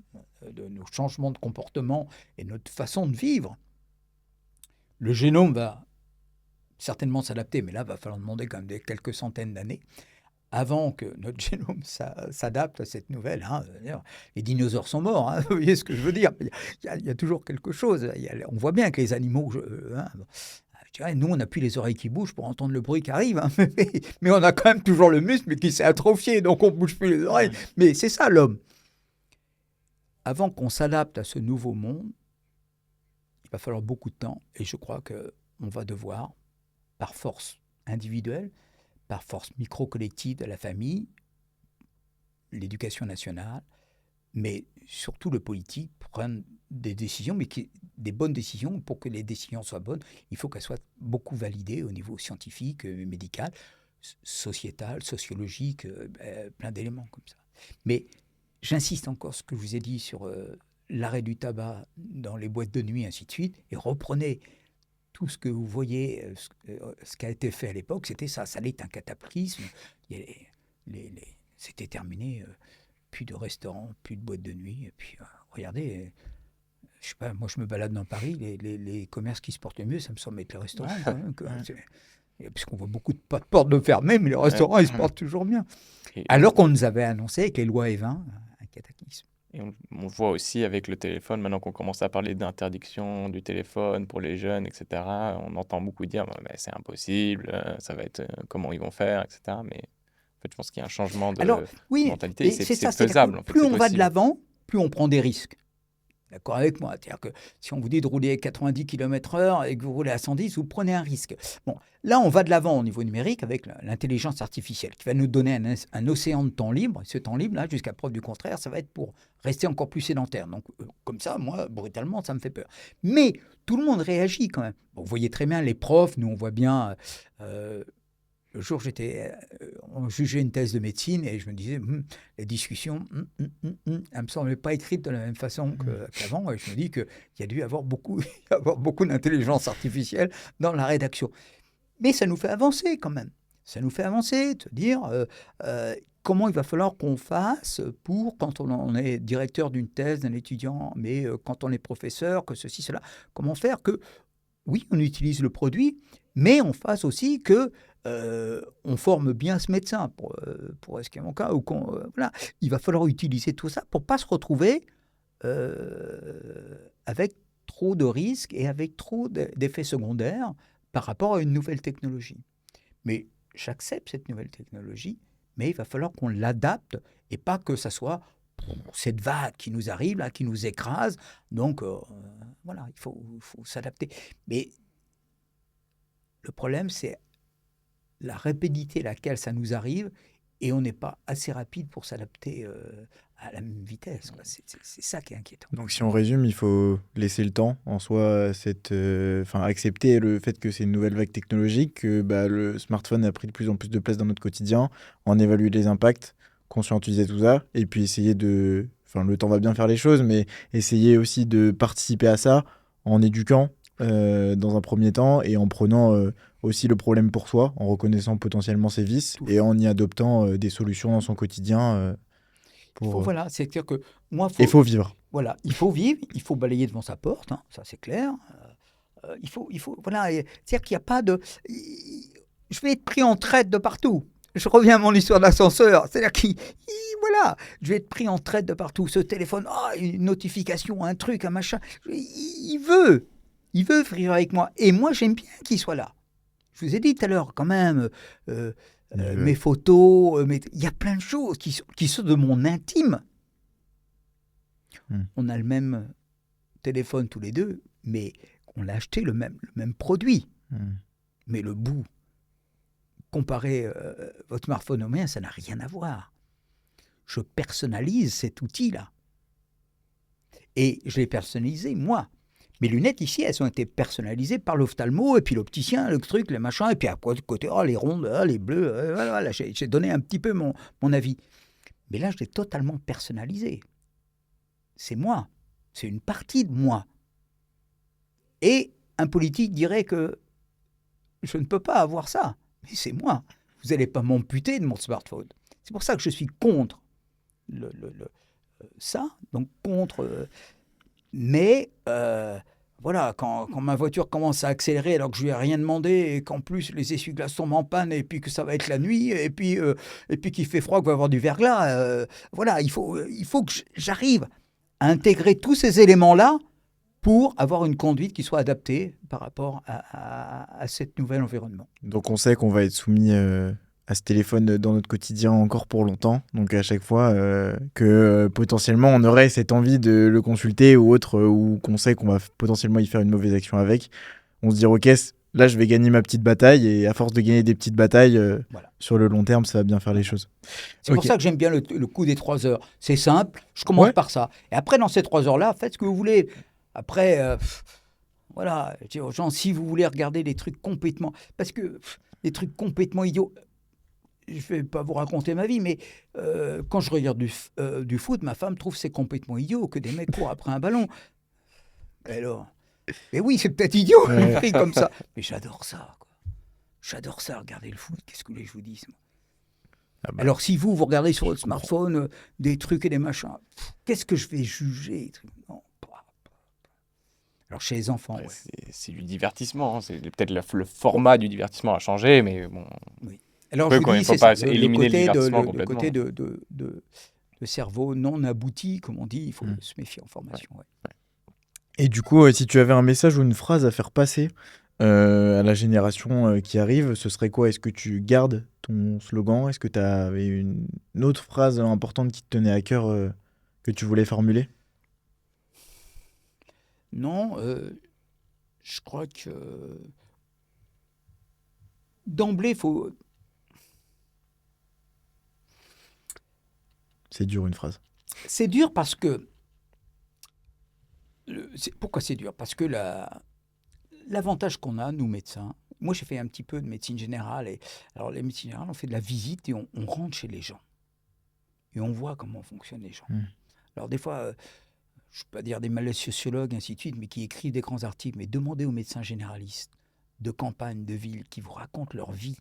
de nos changements de comportement et notre façon de vivre. Le génome va certainement s'adapter, mais là, il va falloir demander quand même quelques centaines d'années avant que notre génome s'adapte à cette nouvelle. Hein. Les dinosaures sont morts, hein, vous voyez ce que je veux dire. Il y a toujours quelque chose. On voit bien que les animaux... nous, on n'a plus les oreilles qui bougent pour entendre le bruit qui arrive, hein, mais on a quand même toujours le muscle mais qui s'est atrophié, donc on ne bouge plus les oreilles. Mais c'est ça l'homme. Avant qu'on s'adapte à ce nouveau monde, il va falloir beaucoup de temps, et je crois qu'on va devoir, par force individuelle, par force micro-collective de la famille, l'éducation nationale, mais surtout le politique, prendre des décisions, mais des bonnes décisions. Pour que les décisions soient bonnes, il faut qu'elles soient beaucoup validées au niveau scientifique, médical, sociétal, sociologique, plein d'éléments comme ça. Mais j'insiste encore sur ce que je vous ai dit sur l'arrêt du tabac dans les boîtes de nuit, ainsi de suite, et reprenez tout ce que vous voyez, ce qui a été fait à l'époque, c'était ça. Ça allait être un cataclysme. C'était terminé. Plus de restaurants, plus de boîtes de nuit. Et puis, regardez, je sais pas, moi je me balade dans Paris, les commerces qui se portent le mieux, ça me semble être les restaurants quand même. Puisqu'on voit beaucoup de portes de fermées, mais les restaurants, ils se portent toujours bien. Alors qu'on nous avait annoncé avec les lois E20, un cataclysme. Et on voit aussi avec le téléphone, maintenant qu'on commence à parler d'interdiction du téléphone pour les jeunes, etc., on entend beaucoup dire c'est impossible, ça va être comment ils vont faire, etc. Mais en fait, je pense qu'il y a un changement de mentalité. C'est faisable. En fait, plus on va de l'avant, plus on prend des risques. D'accord avec moi? C'est-à-dire que si on vous dit de rouler à 90 km/h et que vous roulez à 110, vous prenez un risque. Bon, là, on va de l'avant au niveau numérique avec l'intelligence artificielle qui va nous donner un océan de temps libre. Et ce temps libre, là, jusqu'à preuve du contraire, ça va être pour rester encore plus sédentaire. Donc, comme ça, moi, brutalement, ça me fait peur. Mais tout le monde réagit quand même. Bon, vous voyez très bien les profs, nous, on voit bien... Le jour, on jugeait une thèse de médecine et je me disais, les discussions, elles ne me semblaient pas écrites de la même façon qu'avant. Et je me dis qu'il y a dû y avoir beaucoup d'intelligence artificielle dans la rédaction. Mais ça nous fait avancer quand même. Ça nous fait avancer, te dire comment il va falloir qu'on fasse pour, quand on est directeur d'une thèse, d'un étudiant, mais quand on est professeur, que ceci, cela, comment faire que, oui, on utilise le produit, mais on fasse aussi que on forme bien ce médecin, pour ce qui est mon cas, ou voilà. Il va falloir utiliser tout ça pour ne pas se retrouver avec trop de risques et avec trop d'effets secondaires par rapport à une nouvelle technologie. Mais j'accepte cette nouvelle technologie, mais il va falloir qu'on l'adapte et pas que ça soit cette vague qui nous arrive, là, qui nous écrase. Donc, voilà, il faut s'adapter. Mais le problème, c'est la rapidité à laquelle ça nous arrive et on n'est pas assez rapide pour s'adapter à la même vitesse, quoi. C'est ça qui est inquiétant. Donc si on résume, il faut laisser le temps en soi, accepter le fait que c'est une nouvelle vague technologique, que le smartphone a pris de plus en plus de place dans notre quotidien, en évaluer les impacts, conscientiser tout ça, et puis essayer de... Enfin, le temps va bien faire les choses, mais essayer aussi de participer à ça en éduquant dans un premier temps et en prenant aussi le problème pour soi, en reconnaissant potentiellement ses vices et en y adoptant des solutions dans son quotidien. Voilà, c'est-à-dire que moi... Il faut vivre. Voilà, il faut vivre, il faut balayer devant sa porte, hein, ça c'est clair. Il faut, voilà, c'est-à-dire qu'il n'y a pas de... Je vais être pris en traite de partout. Je reviens à mon histoire d'ascenseur, c'est-à-dire voilà, je vais être pris en traite de partout. Ce téléphone, une notification, un truc, un machin, il veut vivre avec moi. Et moi, j'aime bien qu'il soit là. Je vous ai dit tout à l'heure, quand même, mes photos, il y a plein de choses qui sont de mon intime. On a le même téléphone tous les deux, mais on a acheté le même produit. Mais le bout, comparé votre smartphone au mien, ça n'a rien à voir. Je personnalise cet outil-là. Et je l'ai personnalisé, moi. Mes lunettes ici, elles ont été personnalisées par l'ophtalmo, et puis l'opticien, le truc, les machins, et puis à côté, les rondes, les bleus, voilà, j'ai donné un petit peu mon avis. Mais là, je l'ai totalement personnalisé. C'est moi. C'est une partie de moi. Et un politique dirait que je ne peux pas avoir ça. Mais c'est moi. Vous n'allez pas m'amputer de mon smartphone. C'est pour ça que je suis contre ça, donc contre... mais voilà, quand ma voiture commence à accélérer alors que je lui ai rien demandé et qu'en plus les essuie-glaces tombent en panne et puis que ça va être la nuit et puis qu'il fait froid, qu'il va y avoir du verglas, voilà, il faut que j'arrive à intégrer tous ces éléments-là pour avoir une conduite qui soit adaptée par rapport à cet nouvel environnement. Donc on sait qu'on va être soumis à ce téléphone dans notre quotidien encore pour longtemps. Donc à chaque fois que potentiellement on aurait cette envie de le consulter ou autre, ou qu'on sait qu'on va potentiellement y faire une mauvaise action avec, on se dit ok, là je vais gagner ma petite bataille et à force de gagner des petites batailles, voilà. Sur le long terme ça va bien faire les choses. C'est pour ça que j'aime bien le coup des 3 heures. C'est simple, je commence par ça. Et après dans ces 3 heures-là, faites ce que vous voulez. Après, voilà, je dis aux gens, si vous voulez regarder des trucs complètement... Parce que des trucs complètement idiots... Je ne vais pas vous raconter ma vie, mais quand je regarde du foot, ma femme trouve que c'est complètement idiot que des mecs courent après un ballon. Et alors, mais oui, c'est peut-être idiot, une fille comme ça. Mais j'adore ça, quoi. J'adore ça, regarder le foot. Qu'est-ce que vous voulez que je vous dise, moi. Alors, si vous regardez sur votre smartphone des trucs et des machins, qu'est-ce que je vais juger? Non. Alors, chez les enfants, c'est du divertissement. Hein. C'est peut-être le format du divertissement a changé, mais bon... Oui. Alors, je vous dis, c'est ça, le côté de cerveau non abouti, comme on dit, il faut se méfier en formation. Ouais. Et du coup, si tu avais un message ou une phrase à faire passer à la génération qui arrive, ce serait quoi? Est-ce que tu gardes ton slogan? Est-ce que tu avais une autre phrase importante qui te tenait à cœur que tu voulais formuler? Non, je crois que d'emblée, il faut... C'est dur une phrase. C'est dur parce que... Pourquoi c'est dur? Parce que l'avantage qu'on a, nous médecins, moi j'ai fait un petit peu de médecine générale, et alors les médecines générales, on fait de la visite et on rentre chez les gens. Et on voit comment fonctionnent les gens. Alors des fois, je ne peux pas dire des malais sociologues, ainsi de suite, mais qui écrivent des grands articles, mais demandez aux médecins généralistes de campagne, de ville, qui vous racontent leur vie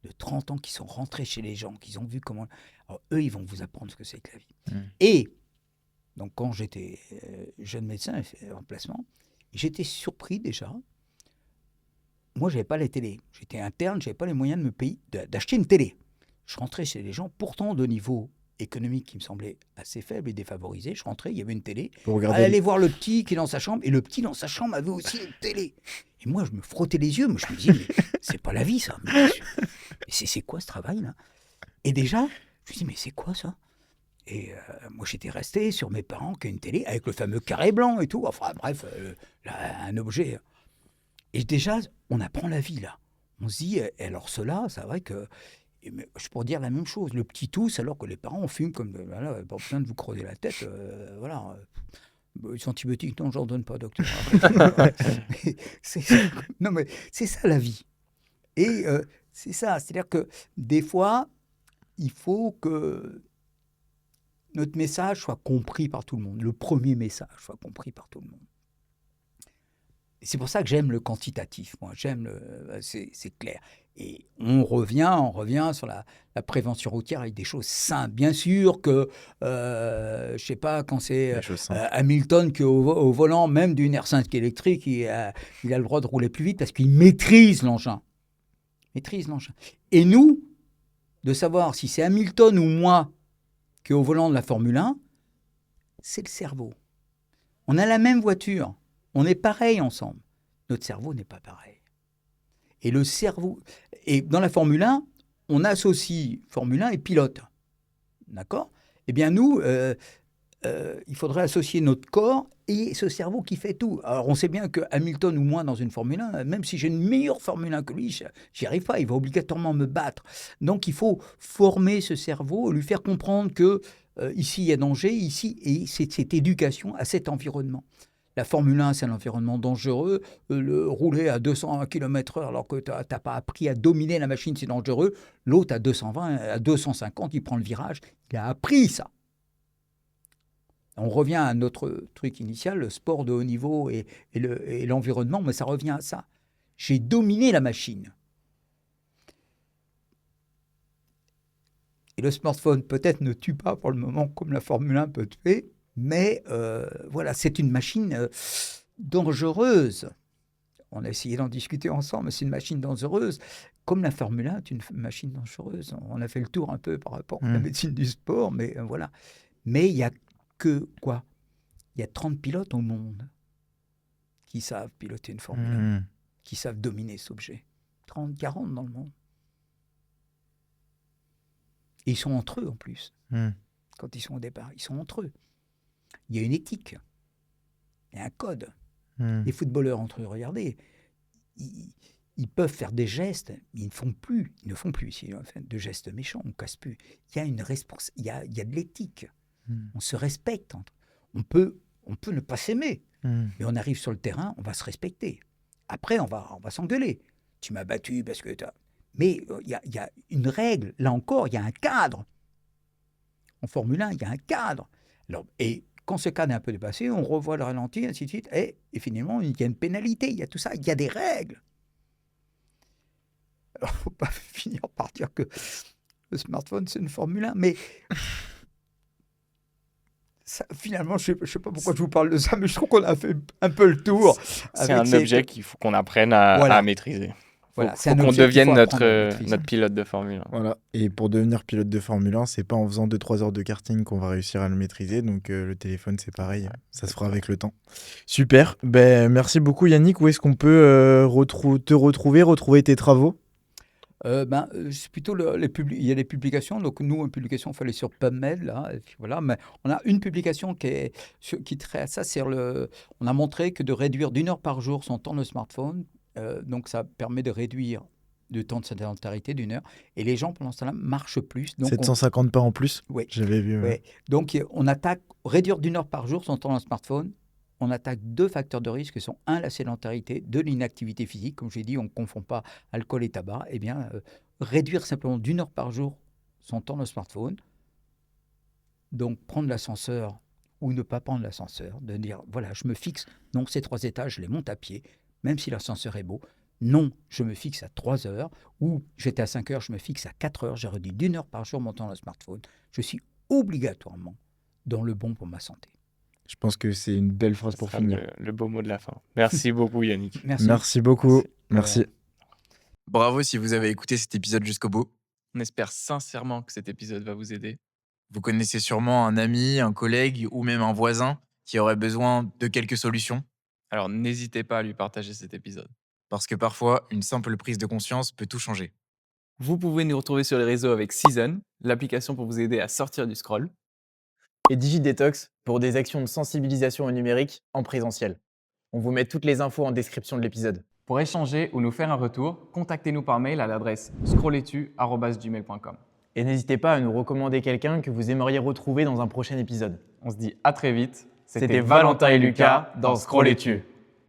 de 30 ans, qui sont rentrés chez les gens, qui ont vu comment... Alors, eux, ils vont vous apprendre ce que c'est que la vie. Et, donc, quand j'étais jeune médecin, en placement, j'étais surpris déjà. Moi, je n'avais pas la télé. J'étais interne, je n'avais pas les moyens de me payer, d'acheter une télé. Je rentrais chez les gens, pourtant de niveau économique qui me semblait assez faible et défavorisé. Je rentrais, il y avait une télé. Allez voir le petit qui est dans sa chambre, et le petit dans sa chambre avait aussi une télé. Et moi, je me frottais les yeux, mais je me disais, mais c'est pas la vie, ça. Mais c'est quoi ce travail-là? Et déjà, je me dis, mais c'est quoi ça? Et moi, j'étais resté sur mes parents qui ont une télé avec le fameux carré blanc et tout. Enfin, bref, un objet. Et déjà, on apprend la vie, là. On se dit, alors cela, c'est vrai que... Je pourrais dire la même chose. Le petit tous, alors que les parents fument comme... Voilà, pas besoin de vous creuser la tête. Voilà. Les antibiotiques, non, j'en donne pas, docteur. Non, mais c'est ça, la vie. Et c'est ça. C'est-à-dire que des fois, il faut que notre message soit compris par tout le monde. Le premier message soit compris par tout le monde. Et c'est pour ça que j'aime le quantitatif. Moi, c'est clair. Et on revient sur la prévention routière avec des choses simples. Bien sûr que, je ne sais pas, quand c'est Hamilton qui est au volant, même d'une R5 électrique, il a le droit de rouler plus vite parce qu'il maîtrise l'engin. Et nous, de savoir si c'est Hamilton ou moi qui est au volant de la Formule 1, c'est le cerveau. On a la même voiture. On est pareil ensemble. Notre cerveau n'est pas pareil. Et le cerveau... Et dans la Formule 1, on associe Formule 1 et pilote. D'accord? Eh bien, nous, il faudrait associer notre corps et ce cerveau qui fait tout. Alors, on sait bien que Hamilton ou moi, dans une Formule 1, même si j'ai une meilleure Formule 1 que lui, j'y arrive pas. Il va obligatoirement me battre. Donc, il faut former ce cerveau, lui faire comprendre que ici, il y a danger, ici, et c'est cette éducation à cet environnement. La Formule 1, c'est un environnement dangereux. Rouler à 200 km/h alors que tu n'as pas appris à dominer la machine, c'est dangereux. L'autre, à 220, à 250, il prend le virage. Il a appris ça. On revient à notre truc initial, le sport de haut niveau et l'environnement, mais ça revient à ça. J'ai dominé la machine. Et le smartphone, peut-être, ne tue pas pour le moment comme la Formule 1 peut tuer. Mais voilà, c'est une machine dangereuse. On a essayé d'en discuter ensemble, mais c'est une machine dangereuse. Comme la Formule 1 est une machine dangereuse. On a fait le tour un peu par rapport à la médecine du sport, mais voilà. Mais il n'y a que quoi? Il y a 30 pilotes au monde qui savent piloter une Formule 1, qui savent dominer cet objet. 30, 40 dans le monde. Et ils sont entre eux en plus. Quand ils sont au départ, ils sont entre eux. Il y a une éthique, il y a un code. Les footballeurs entre eux, regardez, ils peuvent faire des gestes, mais ils ne font plus ici de gestes méchants, on ne casse plus. Il y a une il y a de l'éthique. On se respecte. On peut ne pas s'aimer, mais on arrive sur le terrain, on va se respecter. Après, on va s'engueuler. Tu m'as battu parce que... Mais il y a une règle. Là encore, il y a un cadre. En Formule 1, il y a un cadre. Alors, et quand ce cadre est un peu dépassé, on revoit le ralenti, ainsi de suite. Et finalement, il y a une pénalité, il y a tout ça, il y a des règles. Alors, il ne faut pas finir par dire que le smartphone, c'est une Formule 1. Mais ça, finalement, je ne sais pas pourquoi je vous parle de ça, mais je trouve qu'on a fait un peu le tour. C'est un objet qu'il faut qu'on apprenne à maîtriser. Voilà, faut qu'on devienne notre pilote de Formule 1. Voilà. Et pour devenir pilote de Formule 1, c'est pas en faisant 2-3 heures de karting qu'on va réussir à le maîtriser. Donc le téléphone, c'est pareil. Ça se fera avec le temps. Super. Merci beaucoup Yannick. Où est-ce qu'on peut te retrouver tes travaux? C'est plutôt il y a des publications. Donc nous, une publication, il fallait sur PubMed là. Et puis voilà. Mais on a une publication qui traite ça. On a montré que de réduire d'1 heure par jour son temps de smartphone. Donc, ça permet de réduire le temps de sédentarité d'1 heure. Et les gens, pendant ce temps-là, marchent plus. Donc 750 pas en plus. Oui. J'avais vu. Oui. Donc, on attaque, réduire d'1 heure par jour son temps dans le smartphone. On attaque 2 facteurs de risque qui sont 1, la sédentarité, 2, l'inactivité physique. Comme j'ai dit, on ne confond pas alcool et tabac. Eh bien, réduire simplement d'1 heure par jour son temps dans le smartphone. Donc, prendre l'ascenseur ou ne pas prendre l'ascenseur. De dire, voilà, je me fixe. Non, ces 3 étages, je les monte à pied. Même si l'ascenseur est beau, Non, je me fixe à 3 heures, ou j'étais à 5 heures, je me fixe à 4 heures, j'ai réduit d'1 heure par jour mon temps le smartphone. Je suis obligatoirement dans le bon pour ma santé. Je pense que c'est une belle phrase Ce pour sera finir. le beau mot de la fin. Merci beaucoup, Yannick. Merci. Merci beaucoup. Merci. Merci. Bravo si vous avez écouté cet épisode jusqu'au bout. On espère sincèrement que cet épisode va vous aider. Vous connaissez sûrement un ami, un collègue ou même un voisin qui aurait besoin de quelques solutions. Alors n'hésitez pas à lui partager cet épisode. Parce que parfois, une simple prise de conscience peut tout changer. Vous pouvez nous retrouver sur les réseaux avec Season, l'application pour vous aider à sortir du scroll. Et DigiDetox pour des actions de sensibilisation au numérique en présentiel. On vous met toutes les infos en description de l'épisode. Pour échanger ou nous faire un retour, contactez-nous par mail à l'adresse scrolletu@gmail.com. Et n'hésitez pas à nous recommander quelqu'un que vous aimeriez retrouver dans un prochain épisode. On se dit à très vite. C'était Valentin et Lucas dans Scrolletu.